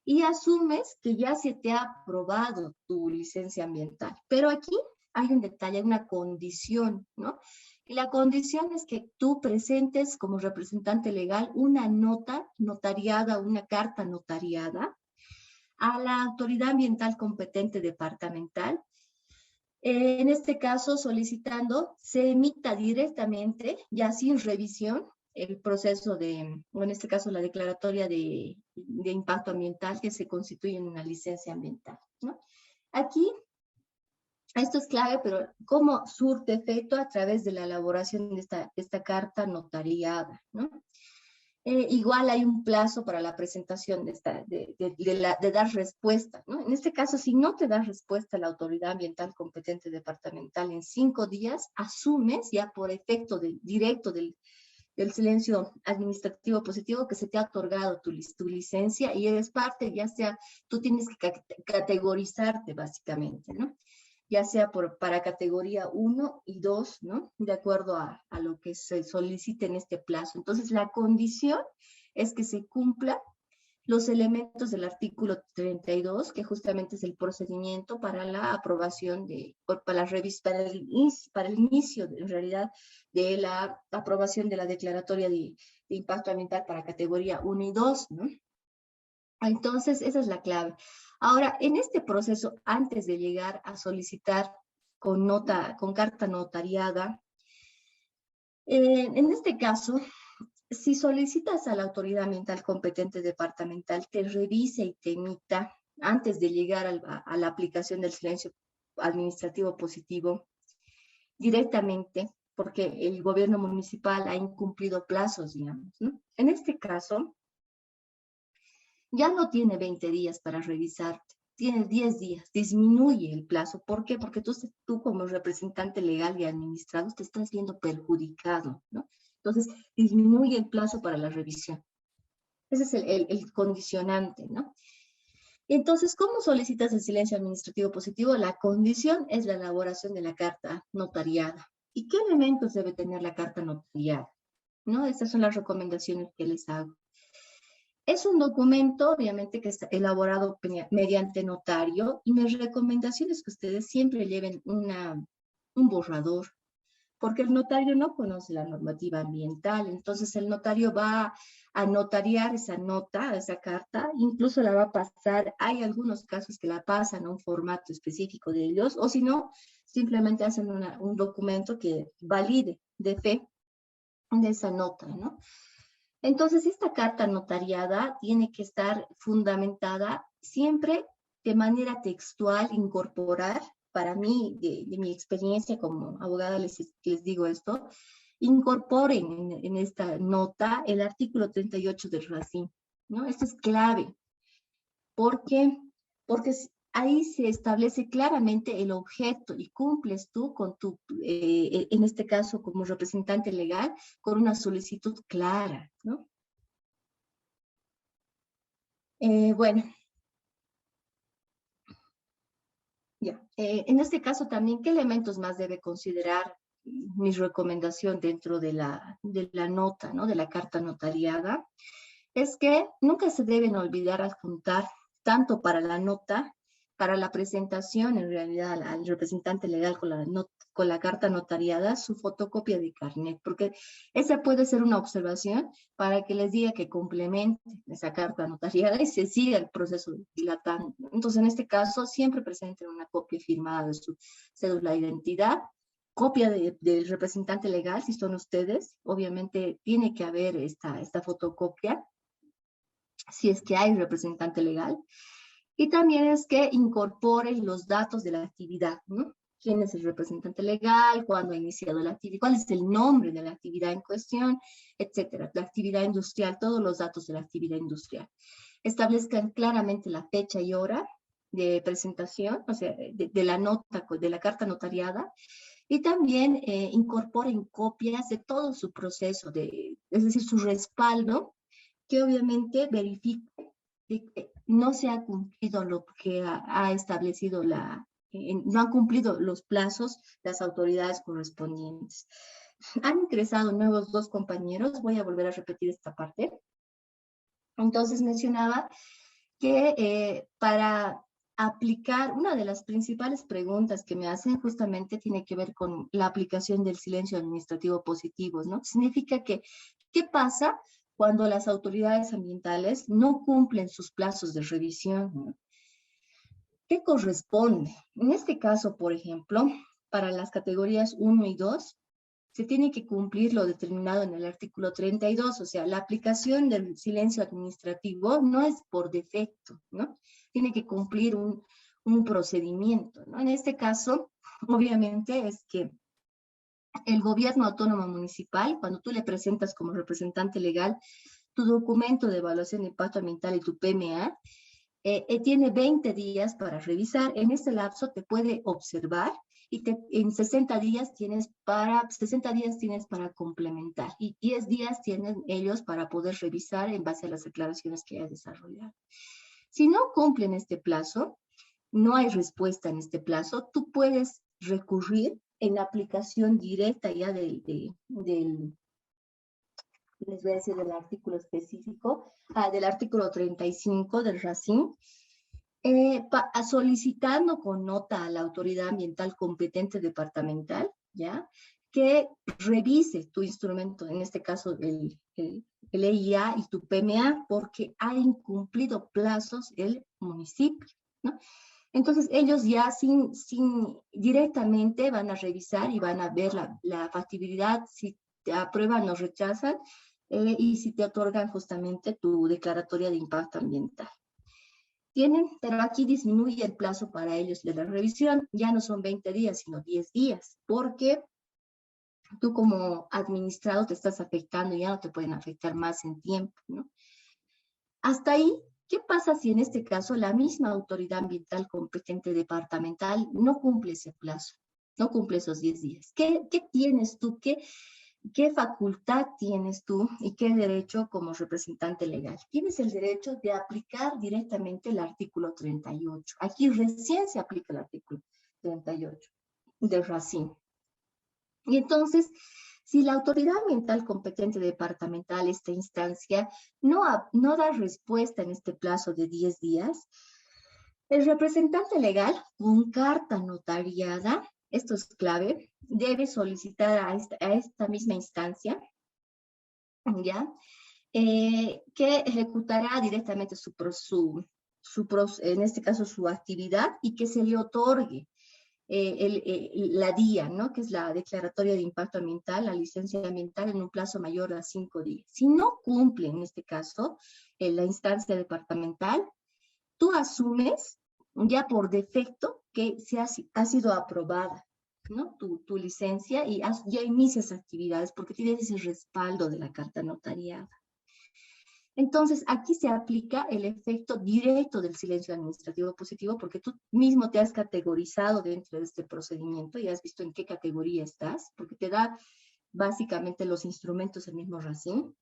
y asumes que ya se te ha aprobado tu licencia ambiental. Pero aquí hay un detalle, hay una condición, ¿no? Y la condición es que tú presentes como representante legal una nota notariada, una carta notariada a la autoridad ambiental competente departamental. En este caso, solicitando, se emita directamente, ya sin revisión, el proceso o en este caso la declaratoria de impacto ambiental que se constituye en una licencia ambiental, ¿no? Aquí, esto es clave, pero ¿cómo surte efecto? A través de la elaboración de esta carta notariada, ¿no? Igual hay un plazo para la presentación de dar respuesta, ¿no? En este caso, si no te da respuesta la autoridad ambiental competente departamental en 5 días, asumes ya por efecto directo del del silencio administrativo positivo, que se te ha otorgado tu licencia y eres parte, ya sea, tú tienes que categorizarte básicamente, ¿no? Ya sea para categoría 1 y 2, ¿no? De acuerdo a lo que se solicite en este plazo. Entonces, la condición es que se cumpla los elementos del artículo 32, que justamente es el procedimiento para la aprobación para el inicio, en realidad, de la aprobación de la declaratoria de impacto ambiental para categoría 1 y 2, ¿no? Entonces, esa es la clave. Ahora, en este proceso, antes de llegar a solicitar con carta notariada, en este caso, si solicitas a la autoridad ambiental competente departamental, te revise y te emita, antes de llegar a la aplicación del silencio administrativo positivo, directamente, porque el gobierno municipal ha incumplido plazos, digamos, ¿no? En este caso, ya no tiene 20 días para revisarte, tiene 10 días, disminuye el plazo. ¿Por qué? Porque tú como representante legal y administrado te estás viendo perjudicado, ¿no? Entonces, disminuye el plazo para la revisión. Ese es el condicionante, ¿no? Entonces, ¿cómo solicitas el silencio administrativo positivo? La condición es la elaboración de la carta notariada. ¿Y qué elementos debe tener la carta notariada? ¿No? Estas son las recomendaciones que les hago. Es un documento, obviamente, que está elaborado mediante notario, y mi recomendación es que ustedes siempre lleven un borrador, porque el notario no conoce la normativa ambiental. Entonces el notario va a notariar esa nota, esa carta, incluso la va a pasar. Hay algunos casos que la pasan a un formato específico de ellos, o si no, simplemente hacen un documento que valide de fe de esa nota, ¿no? Entonces, esta carta notariada tiene que estar fundamentada siempre de manera textual, incorporar, para mí, de mi experiencia como abogada, les digo esto, incorporen en esta nota el artículo 38 del RACIN, ¿no? Esto es clave. ¿Por qué? Porque ahí se establece claramente el objeto y cumples tú con en este caso como representante legal, con una solicitud clara, ¿no? Bueno, ya. En este caso también, ¿qué elementos más debe considerar mi recomendación dentro de la nota, ¿no? De la carta notariada? Es que nunca se deben olvidar adjuntar, tanto para la nota, para la presentación, en realidad, al representante legal con la carta notariada, su fotocopia de carnet, porque esa puede ser una observación para que les diga que complemente esa carta notariada y se siga el proceso dilatando. Entonces, en este caso, siempre presenten una copia firmada de su cédula de identidad, copia del representante legal, si son ustedes. Obviamente, tiene que haber esta fotocopia, si es que hay representante legal, y también es que incorporen los datos de la actividad, ¿no? ¿Quién es el representante legal? ¿Cuándo ha iniciado la actividad? ¿Cuál es el nombre de la actividad en cuestión? Etcétera. La actividad industrial, todos los datos de la actividad industrial. Establezcan claramente la fecha y hora de presentación, o sea, de la nota, de la carta notariada, y también incorporen copias de todo su proceso, es decir, su respaldo, que obviamente verifique que no se ha cumplido lo que ha establecido no han cumplido los plazos las autoridades correspondientes. Han ingresado nuevos 2 compañeros, voy a volver a repetir esta parte. Entonces mencionaba que para aplicar, una de las principales preguntas que me hacen justamente tiene que ver con la aplicación del silencio administrativo positivo, ¿no? Significa que, ¿qué pasa cuando las autoridades ambientales no cumplen sus plazos de revisión, ¿no? ¿Qué corresponde? En este caso, por ejemplo, para las categorías 1 y 2, se tiene que cumplir lo determinado en el artículo 32, o sea, la aplicación del silencio administrativo no es por defecto, ¿no? Tiene que cumplir un procedimiento, ¿no? En este caso, obviamente, es que el gobierno autónomo municipal, cuando tú le presentas como representante legal tu documento de evaluación de impacto ambiental y tu PMA, tiene 20 días para revisar. En este lapso te puede observar y en 60 días tienes para complementar y 10 días tienen ellos para poder revisar en base a las declaraciones que hayas desarrollado. Si no cumplen este plazo, no hay respuesta en este plazo, tú puedes recurrir en la aplicación directa ya les voy a decir del artículo específico, del artículo 35 del RACIN, solicitando con nota a la autoridad ambiental competente departamental, ¿ya? Que revise tu instrumento, en este caso el EIA y tu PMA, porque ha incumplido plazos el municipio, ¿no? Entonces ellos ya directamente van a revisar y van a ver la factibilidad, si te aprueban o rechazan, y si te otorgan justamente tu declaratoria de impacto ambiental. Pero aquí disminuye el plazo para ellos de la revisión, ya no son 20 días, sino 10 días, porque tú como administrado te estás afectando y ya no te pueden afectar más en tiempo, ¿no? Hasta ahí, ¿qué pasa si en este caso la misma autoridad ambiental competente departamental no cumple ese plazo, no cumple esos 10 días? ¿Qué tienes tú? ¿Qué facultad tienes tú y qué derecho como representante legal? Tienes el derecho de aplicar directamente el artículo 38. Aquí recién se aplica el artículo 38 del RACIN. Y entonces, si la autoridad ambiental competente departamental, esta instancia, no da respuesta en este plazo de 10 días, el representante legal, con carta notariada, esto es clave, debe solicitar a esta misma instancia, ¿ya? Que ejecutará directamente en este caso su actividad y que se le otorgue la DIA, ¿no? Que es la declaratoria de impacto ambiental, la licencia ambiental en un plazo mayor a 5 días. Si no cumple en este caso la instancia departamental, tú asumes ya por defecto que ha sido aprobada, ¿no? Tu licencia y ya inicias actividades porque tienes ese respaldo de la carta notariada. Entonces, aquí se aplica el efecto directo del silencio administrativo positivo porque tú mismo te has categorizado dentro de este procedimiento y has visto en qué categoría estás, porque te da básicamente los instrumentos el mismo RACIN.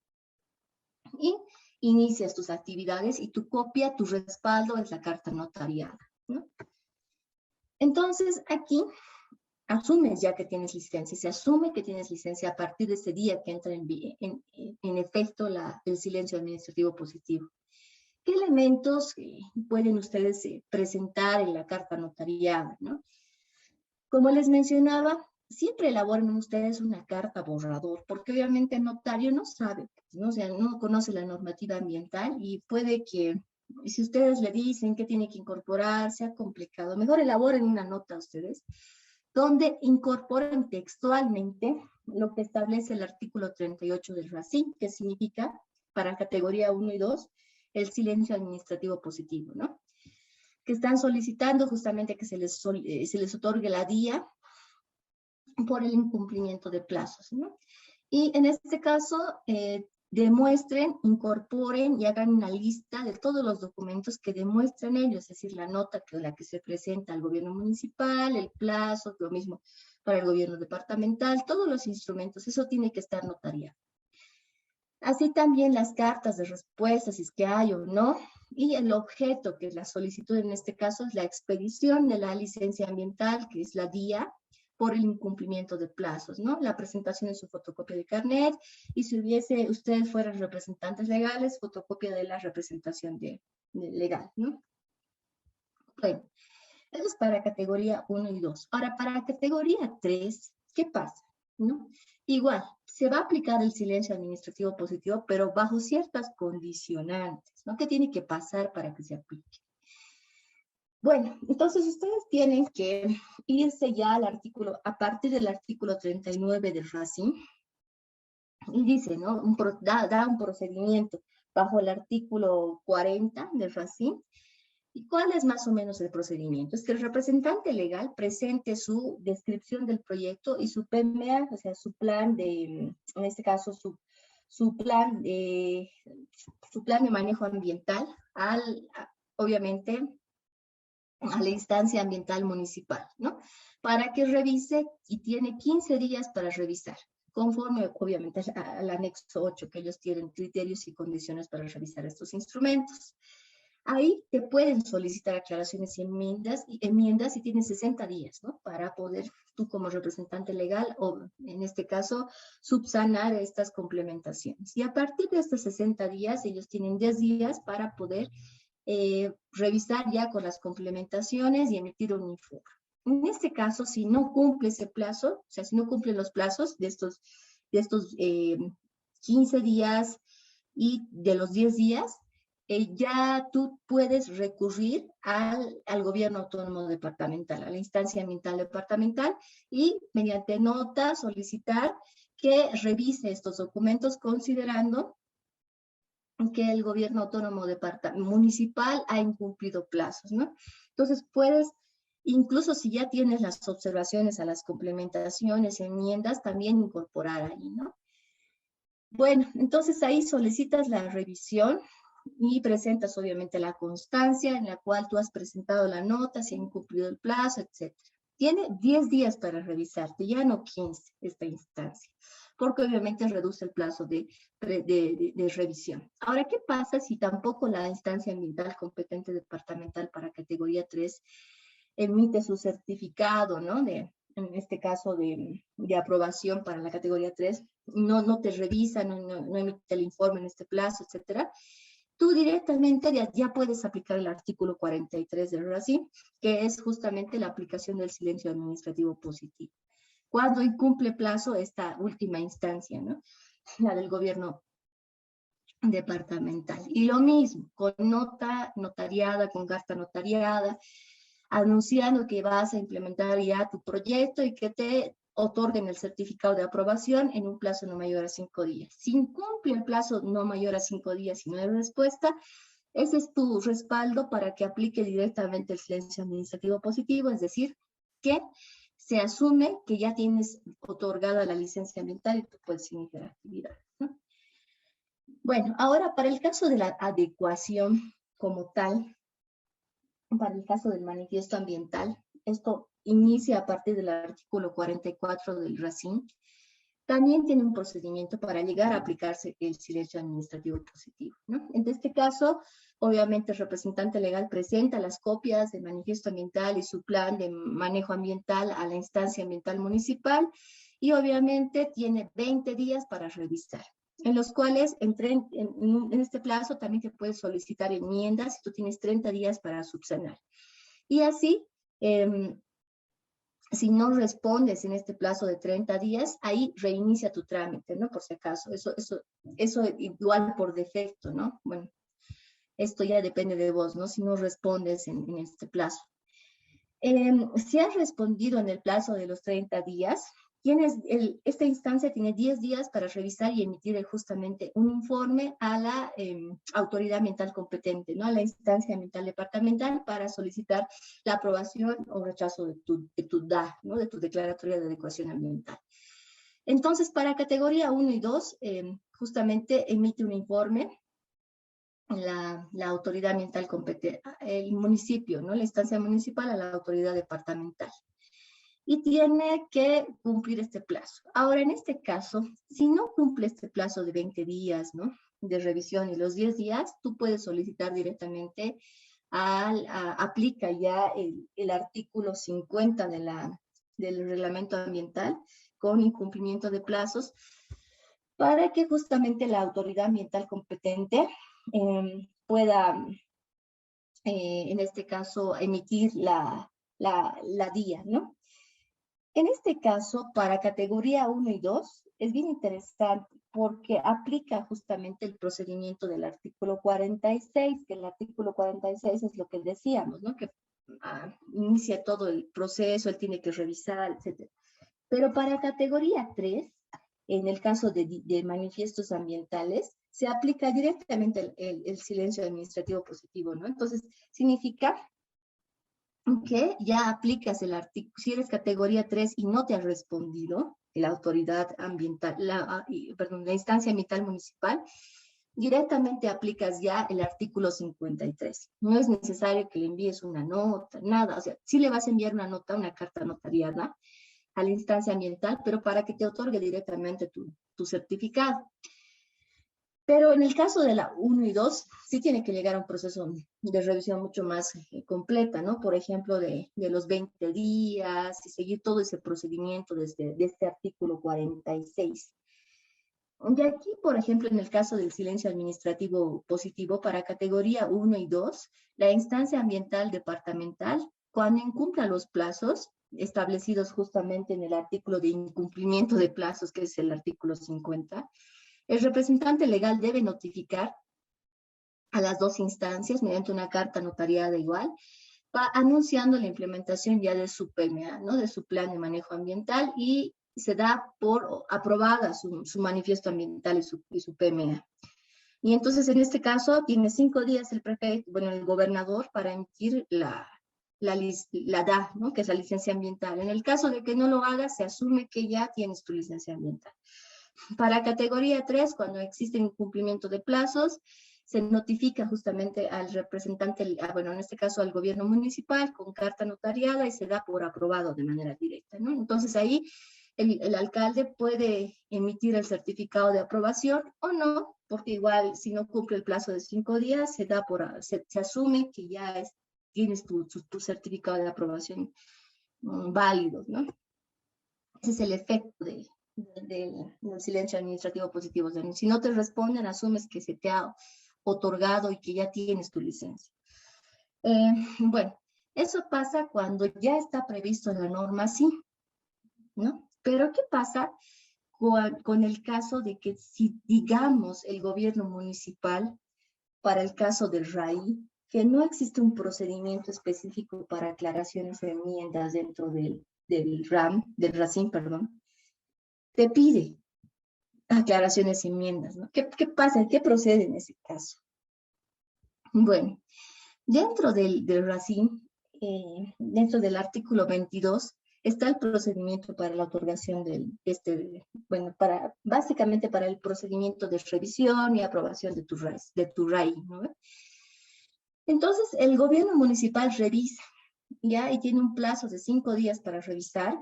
Y inicias tus actividades y tu copia, tu respaldo es la carta notariada, ¿no? Entonces, aquí asumes ya que tienes licencia, se asume que tienes licencia a partir de ese día que entra en efecto el silencio administrativo positivo. ¿Qué elementos pueden ustedes presentar en la carta notariada, ¿no? Como les mencionaba, siempre elaboren ustedes una carta borrador, porque obviamente el notario no sabe, ¿no? O sea, no conoce la normativa ambiental y puede que, si ustedes le dicen que tiene que incorporar, sea complicado. Mejor elaboren una nota ustedes, donde incorporen textualmente lo que establece el artículo 38 del RACIN, que significa, para categoría 1 y 2, el silencio administrativo positivo, ¿no? Que están solicitando justamente que se les otorgue la DIA por el incumplimiento de plazos, ¿no? Y en este caso, demuestren, incorporen y hagan una lista de todos los documentos que demuestran ellos, es decir, la nota la que se presenta al gobierno municipal, el plazo, lo mismo para el gobierno departamental, todos los instrumentos, eso tiene que estar notariado. Así también las cartas de respuesta, si es que hay o no, y el objeto, que es la solicitud en este caso, es la expedición de la licencia ambiental, que es la DIA, por el incumplimiento de plazos, ¿no? La presentación de su fotocopia de carnet, y si ustedes fueran representantes legales, fotocopia de la representación legal, ¿no? Bueno, eso es para categoría 1 y 2. Ahora, para categoría 3, ¿qué pasa? ¿No? Igual, se va a aplicar el silencio administrativo positivo, pero bajo ciertas condicionantes, ¿no? ¿Qué tiene que pasar para que se aplique? Bueno, entonces ustedes tienen que irse ya al artículo, a partir del artículo 39 del RACIN, y dice, ¿no? Da un procedimiento bajo el artículo 40 del RACIN. ¿Y cuál es más o menos el procedimiento? Es que el representante legal presente su descripción del proyecto y su PMA, o sea, su plan en este caso, su plan de manejo ambiental, obviamente, a la instancia ambiental municipal, ¿no? para que revise y tiene 15 días para revisar, conforme obviamente al anexo 8, que ellos tienen criterios y condiciones para revisar estos instrumentos. Ahí te pueden solicitar aclaraciones y enmiendas y tienes 60 días, ¿no? Para poder, tú como representante legal, o en este caso, subsanar estas complementaciones. Y a partir de estos 60 días, ellos tienen 10 días para poder revisar ya con las complementaciones y emitir un informe. En este caso, si no cumple ese plazo, o sea, si no cumplen los plazos de estos 15 días y de los 10 días, ya tú puedes recurrir al gobierno autónomo departamental, a la instancia ambiental departamental, y mediante nota solicitar que revise estos documentos considerando que el gobierno autónomo municipal ha incumplido plazos, ¿no? Entonces puedes, incluso si ya tienes las observaciones a las complementaciones, enmiendas, también incorporar ahí, ¿no? Bueno, entonces ahí solicitas la revisión y presentas obviamente la constancia en la cual tú has presentado la nota, si ha incumplido el plazo, etc. Tiene 10 días para revisarte, ya no 15 esta instancia, porque obviamente reduce el plazo de revisión. Ahora, ¿qué pasa si tampoco la instancia ambiental competente departamental para categoría 3 emite su certificado, ¿no? En este caso de aprobación para la categoría 3, no te revisa, no emite el informe en este plazo, etcétera? Tú directamente ya puedes aplicar el artículo 43 del RACIM, que es justamente la aplicación del silencio administrativo positivo. Cuando incumple plazo esta última instancia, ¿no? La del gobierno departamental. Y lo mismo, con nota notariada, con carta notariada, anunciando que vas a implementar ya tu proyecto y que te otorguen el certificado de aprobación en un plazo no mayor a 5 días. Si incumple el plazo no mayor a 5 días y no hay respuesta, ese es tu respaldo para que aplique directamente el silencio administrativo positivo, es decir, que se asume que ya tienes otorgada la licencia ambiental y tú puedes iniciar actividad, ¿no? Bueno, ahora para el caso de la adecuación como tal, para el caso del manifiesto ambiental, esto inicia a partir del artículo 44 del RACIM, también tiene un procedimiento para llegar a aplicarse el silencio administrativo positivo, ¿no? En este caso, obviamente el representante legal presenta las copias del manifiesto ambiental y su plan de manejo ambiental a la instancia ambiental municipal y obviamente tiene 20 días para revisar, en los cuales en este plazo también te puedes solicitar enmiendas y tú tienes 30 días para subsanar. Y así, si no respondes en este plazo de 30 días, ahí reinicia tu trámite, ¿no? Por si acaso, eso igual por defecto, ¿no? Bueno, esto ya depende de vos, ¿no? Si no respondes en este plazo. Si has respondido en el plazo de los 30 días, esta instancia tiene 10 días para revisar y emitir justamente un informe a la autoridad ambiental competente, ¿no? A la instancia ambiental departamental para solicitar la aprobación o rechazo de tu DA, ¿no? De tu declaratoria de adecuación ambiental. Entonces, para categoría 1 y 2, justamente emite un informe la autoridad ambiental competente, el municipio, ¿no? La instancia municipal a la autoridad departamental. Y tiene que cumplir este plazo. Ahora, en este caso, si no cumple este plazo de 20 días, ¿no? De revisión y los 10 días, tú puedes solicitar directamente, aplica ya el artículo 50 del reglamento ambiental con incumplimiento de plazos para que justamente la autoridad ambiental competente pueda, en este caso, emitir la DIA, ¿no? En este caso, para categoría 1 y 2, es bien interesante porque aplica justamente el procedimiento del artículo 46, que el artículo 46 es lo que decíamos, ¿no? Que inicia todo el proceso, él tiene que revisar, etc. Pero para categoría 3, en el caso de manifiestos ambientales, se aplica directamente el silencio administrativo positivo, ¿no? Entonces, significa que ya aplicas el artículo, si eres categoría 3 y no te ha respondido la autoridad ambiental, la instancia ambiental municipal, directamente aplicas ya el artículo 53. No es necesario que le envíes una nota, nada. O sea, sí le vas a enviar una nota, una carta notariada a la instancia ambiental, pero para que te otorgue directamente tu certificado. Pero en el caso de la 1 y 2, sí tiene que llegar a un proceso de revisión mucho más completa, ¿no? Por ejemplo, de los 20 días y seguir todo ese procedimiento de este artículo 46. Y aquí, por ejemplo, en el caso del silencio administrativo positivo para categoría 1 y 2, la instancia ambiental departamental, cuando incumpla los plazos establecidos justamente en el artículo de incumplimiento de plazos, que es el artículo 50, el representante legal debe notificar a las dos instancias mediante una carta notariada igual, anunciando la implementación ya de su PMA, ¿no? De su plan de manejo ambiental, y se da por aprobada su manifiesto ambiental y su PMA. Y entonces en este caso tiene 5 días el prefecto, bueno, el gobernador para emitir la DA, ¿no? Que es la licencia ambiental. En el caso de que no lo haga, se asume que ya tienes tu licencia ambiental. Para categoría 3, cuando existe incumplimiento de plazos, se notifica justamente al representante, bueno, en este caso al gobierno municipal, con carta notariada, y se da por aprobado de manera directa, ¿no? Entonces ahí el alcalde puede emitir el certificado de aprobación o no, porque igual si no cumple el plazo de 5 días, se asume que ya tienes tu certificado de aprobación válido, ¿no? Ese es el efecto del silencio administrativo positivo. O sea, si no te responden, asumes que se te ha otorgado y que ya tienes tu licencia. Bueno, eso pasa cuando ya está previsto en la norma, sí, ¿no? Pero ¿qué pasa con el caso de que si, digamos, el gobierno municipal, para el caso del RAI, que no existe un procedimiento específico para aclaraciones de enmiendas dentro del RACIM, perdón, te pide aclaraciones y enmiendas, ¿no? ¿Qué pasa? ¿Qué procede en ese caso? Bueno, dentro del RACIM, dentro del artículo 22, está el procedimiento para la otorgación bueno, básicamente para el procedimiento de revisión y aprobación de tu RAI, ¿no? Entonces, el gobierno municipal revisa, ¿ya? Y tiene un plazo de 5 días para revisar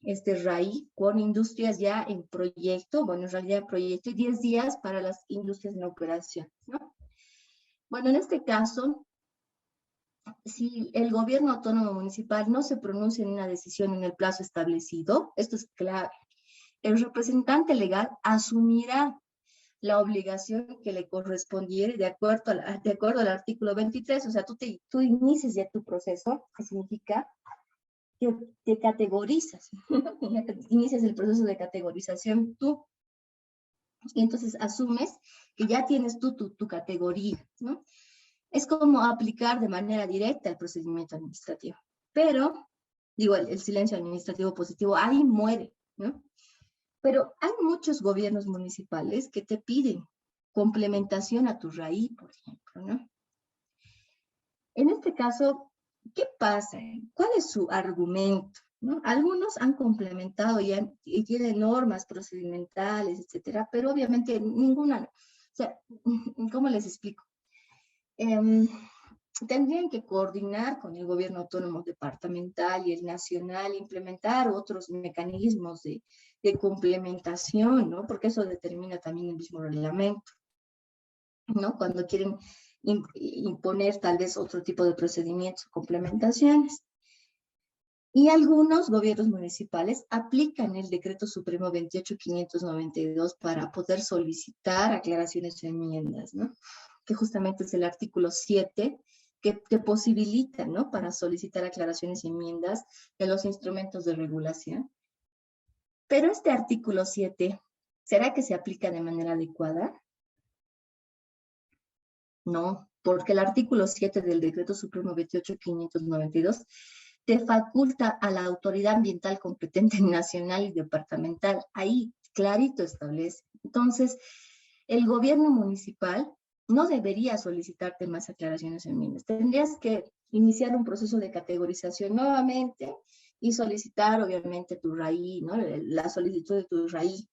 este RAI con industrias ya en proyecto, bueno, en realidad en proyecto, y 10 días para las industrias en operación, ¿no? Bueno, en este caso, si el gobierno autónomo municipal no se pronuncia en una decisión en el plazo establecido, esto es clave, el representante legal asumirá la obligación que le correspondiera de acuerdo al artículo 23, o sea, tú inicias ya tu proceso, que significa que te categorizas, inicias el proceso de categorización tú, y entonces asumes que ya tienes tú tu categoría, ¿no? Es como aplicar de manera directa el procedimiento administrativo. Pero, digo, el silencio administrativo positivo, ahí muere, ¿no? Pero hay muchos gobiernos municipales que te piden complementación a tu RAI, por ejemplo, ¿no? En este caso, ¿qué pasa? ¿Cuál es su argumento? ¿No? Algunos han complementado y tienen normas procedimentales, etcétera, pero obviamente ninguna, o sea, ¿cómo les explico? Tendrían que coordinar con el gobierno autónomo departamental y el nacional, implementar otros mecanismos de complementación, ¿no? Porque eso determina también el mismo reglamento, ¿no? Cuando quieren imponer tal vez otro tipo de procedimientos, complementaciones. Y algunos gobiernos municipales aplican el Decreto Supremo 28592 para poder solicitar aclaraciones y enmiendas, ¿no? Que justamente es el artículo 7, que te posibilita, ¿no? Para solicitar aclaraciones y enmiendas de los instrumentos de regulación. Pero este artículo 7, ¿será que se aplica de manera adecuada? No, porque el artículo 7 del Decreto Supremo 28592 te faculta a la autoridad ambiental competente nacional y departamental. Ahí clarito establece. Entonces, el gobierno municipal no debería solicitarte más aclaraciones y enmiendas. Tendrías que iniciar un proceso de categorización nuevamente y solicitar, obviamente, tu RAI, ¿no? La solicitud de tu RAI.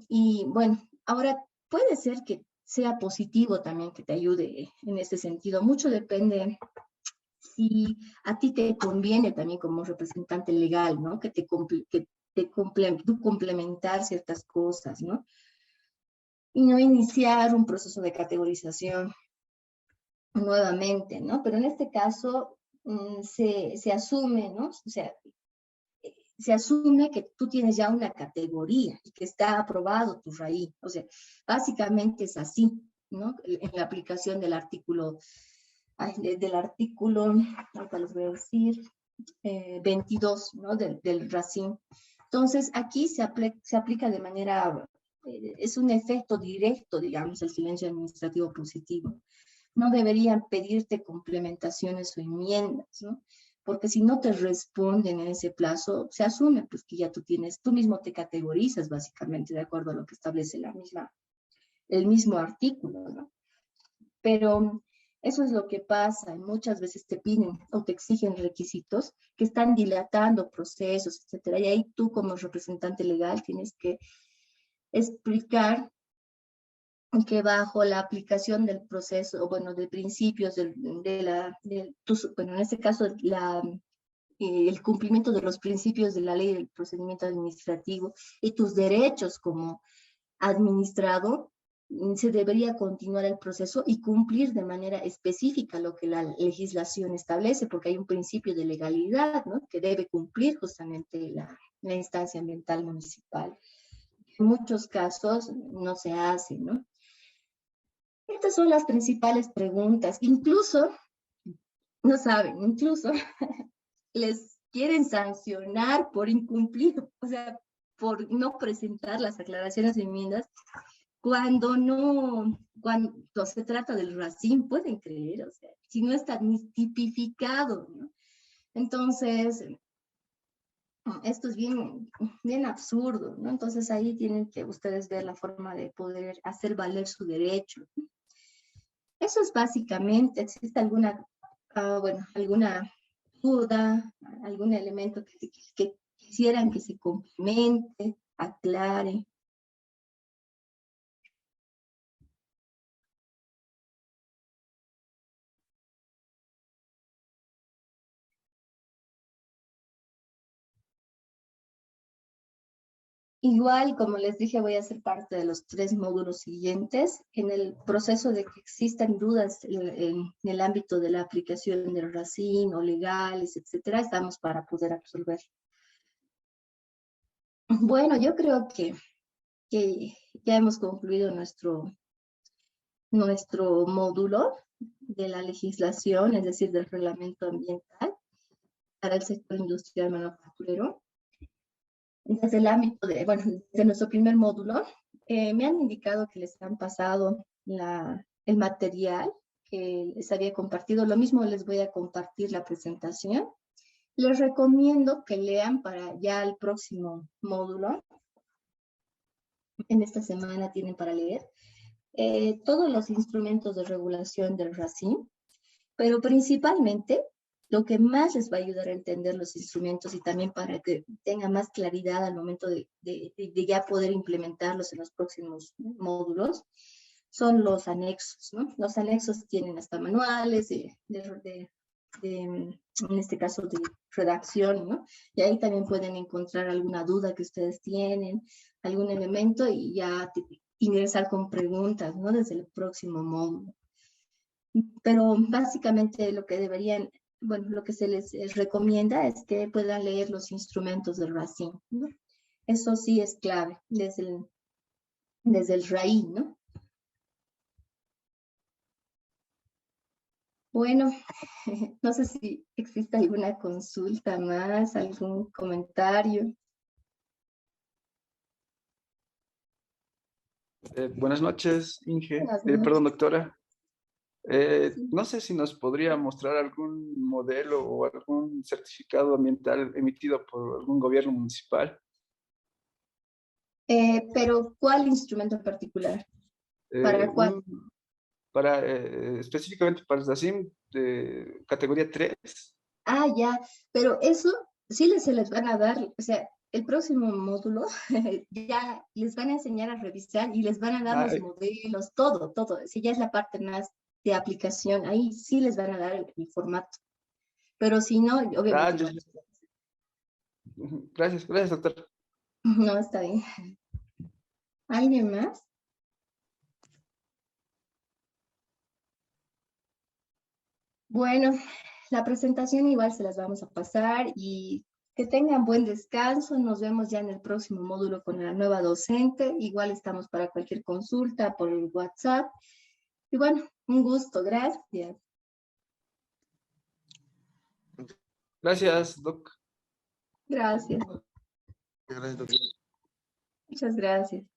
Y bueno, ahora puede ser que sea positivo también, que te ayude en este sentido. Mucho depende si a ti te conviene también como representante legal, ¿no? Que tú complementar ciertas cosas, ¿no? Y no iniciar un proceso de categorización nuevamente, ¿no? Pero en este caso se asume, ¿no? O sea, se asume que tú tienes ya una categoría y que está aprobado tu RAI. O sea, básicamente es así, ¿no? En la aplicación del artículo, ahorita les voy a decir, 22, ¿no? Del RACIN. Entonces, aquí se aplica de manera, es un efecto directo, digamos, el silencio administrativo positivo. No deberían pedirte complementaciones o enmiendas, ¿no? Porque si no te responden en ese plazo, se asume pues que ya tú mismo te categorizas básicamente de acuerdo a lo que establece el mismo artículo, ¿no? Pero eso es lo que pasa, y muchas veces te piden o te exigen requisitos que están dilatando procesos, etcétera, y ahí tú como representante legal tienes que explicar que bajo la aplicación del proceso, o bueno, de principios bueno, en este caso, el cumplimiento de los principios de la ley del procedimiento administrativo y tus derechos como administrado, se debería continuar el proceso y cumplir de manera específica lo que la legislación establece, porque hay un principio de legalidad, ¿no? Que debe cumplir justamente la instancia ambiental municipal. En muchos casos no se hace, ¿no? Estas son las principales preguntas. Incluso, no saben, incluso les quieren sancionar por incumplir, o sea, por no presentar las aclaraciones y enmiendas cuando se trata del RACIN, pueden creer, o sea, si no está ni tipificado, ¿no? Entonces, esto es bien, bien absurdo, ¿no? Entonces ahí tienen que ustedes ver la forma de poder hacer valer su derecho. Eso es básicamente. ¿Existe alguna duda, algún elemento que quisieran que se complemente, aclare? Igual, como les dije, voy a ser parte de los 3 módulos siguientes. En el proceso de que existan dudas en el ámbito de la aplicación del RACIN o legales, etcétera, estamos para poder resolver. Bueno, yo creo que ya hemos concluido nuestro módulo de la legislación, es decir, del reglamento ambiental para el sector industrial manufacturero. Desde el ámbito desde nuestro primer módulo, me han indicado que les han pasado el material que les había compartido. Lo mismo les voy a compartir la presentación. Les recomiendo que lean para ya el próximo módulo. En esta semana tienen para leer todos los instrumentos de regulación del RACIN, pero principalmente lo que más les va a ayudar a entender los instrumentos y también para que tengan más claridad al momento de ya poder implementarlos en los próximos módulos, son los anexos, ¿no? Los anexos tienen hasta manuales en este caso de redacción, ¿no? Y ahí también pueden encontrar alguna duda que ustedes tienen, algún elemento y ya ingresar con preguntas, ¿no? Desde el próximo módulo. Pero básicamente lo que se les recomienda es que puedan leer los instrumentos del RACIN, ¿no? Eso sí es clave, desde el RAI, ¿no? Bueno, no sé si existe alguna consulta más, algún comentario. Buenas noches, Inge. Buenas noches. Perdón, doctora. No sé si nos podría mostrar algún modelo o algún certificado ambiental emitido por algún gobierno municipal. Pero, ¿cuál instrumento en particular? ¿Para cuál? Específicamente para el SACIM de categoría 3. Ah, ya, pero eso sí se les van a dar, o sea, el próximo módulo ya les van a enseñar a revisar y les van a dar Ah, los modelos, todo, todo. Si ya es la parte más de aplicación, ahí sí les van a dar el formato. Pero si no, obviamente yo- igual. gracias, gracias, doctor. No, está bien. ¿Alguien más? Bueno, la presentación igual se las vamos a pasar y que tengan buen descanso. Nos vemos ya en el próximo módulo con la nueva docente. Igual estamos para cualquier consulta por el WhatsApp. Y bueno, un gusto. Gracias. Gracias, doc. Gracias. Gracias, doctor. Muchas gracias.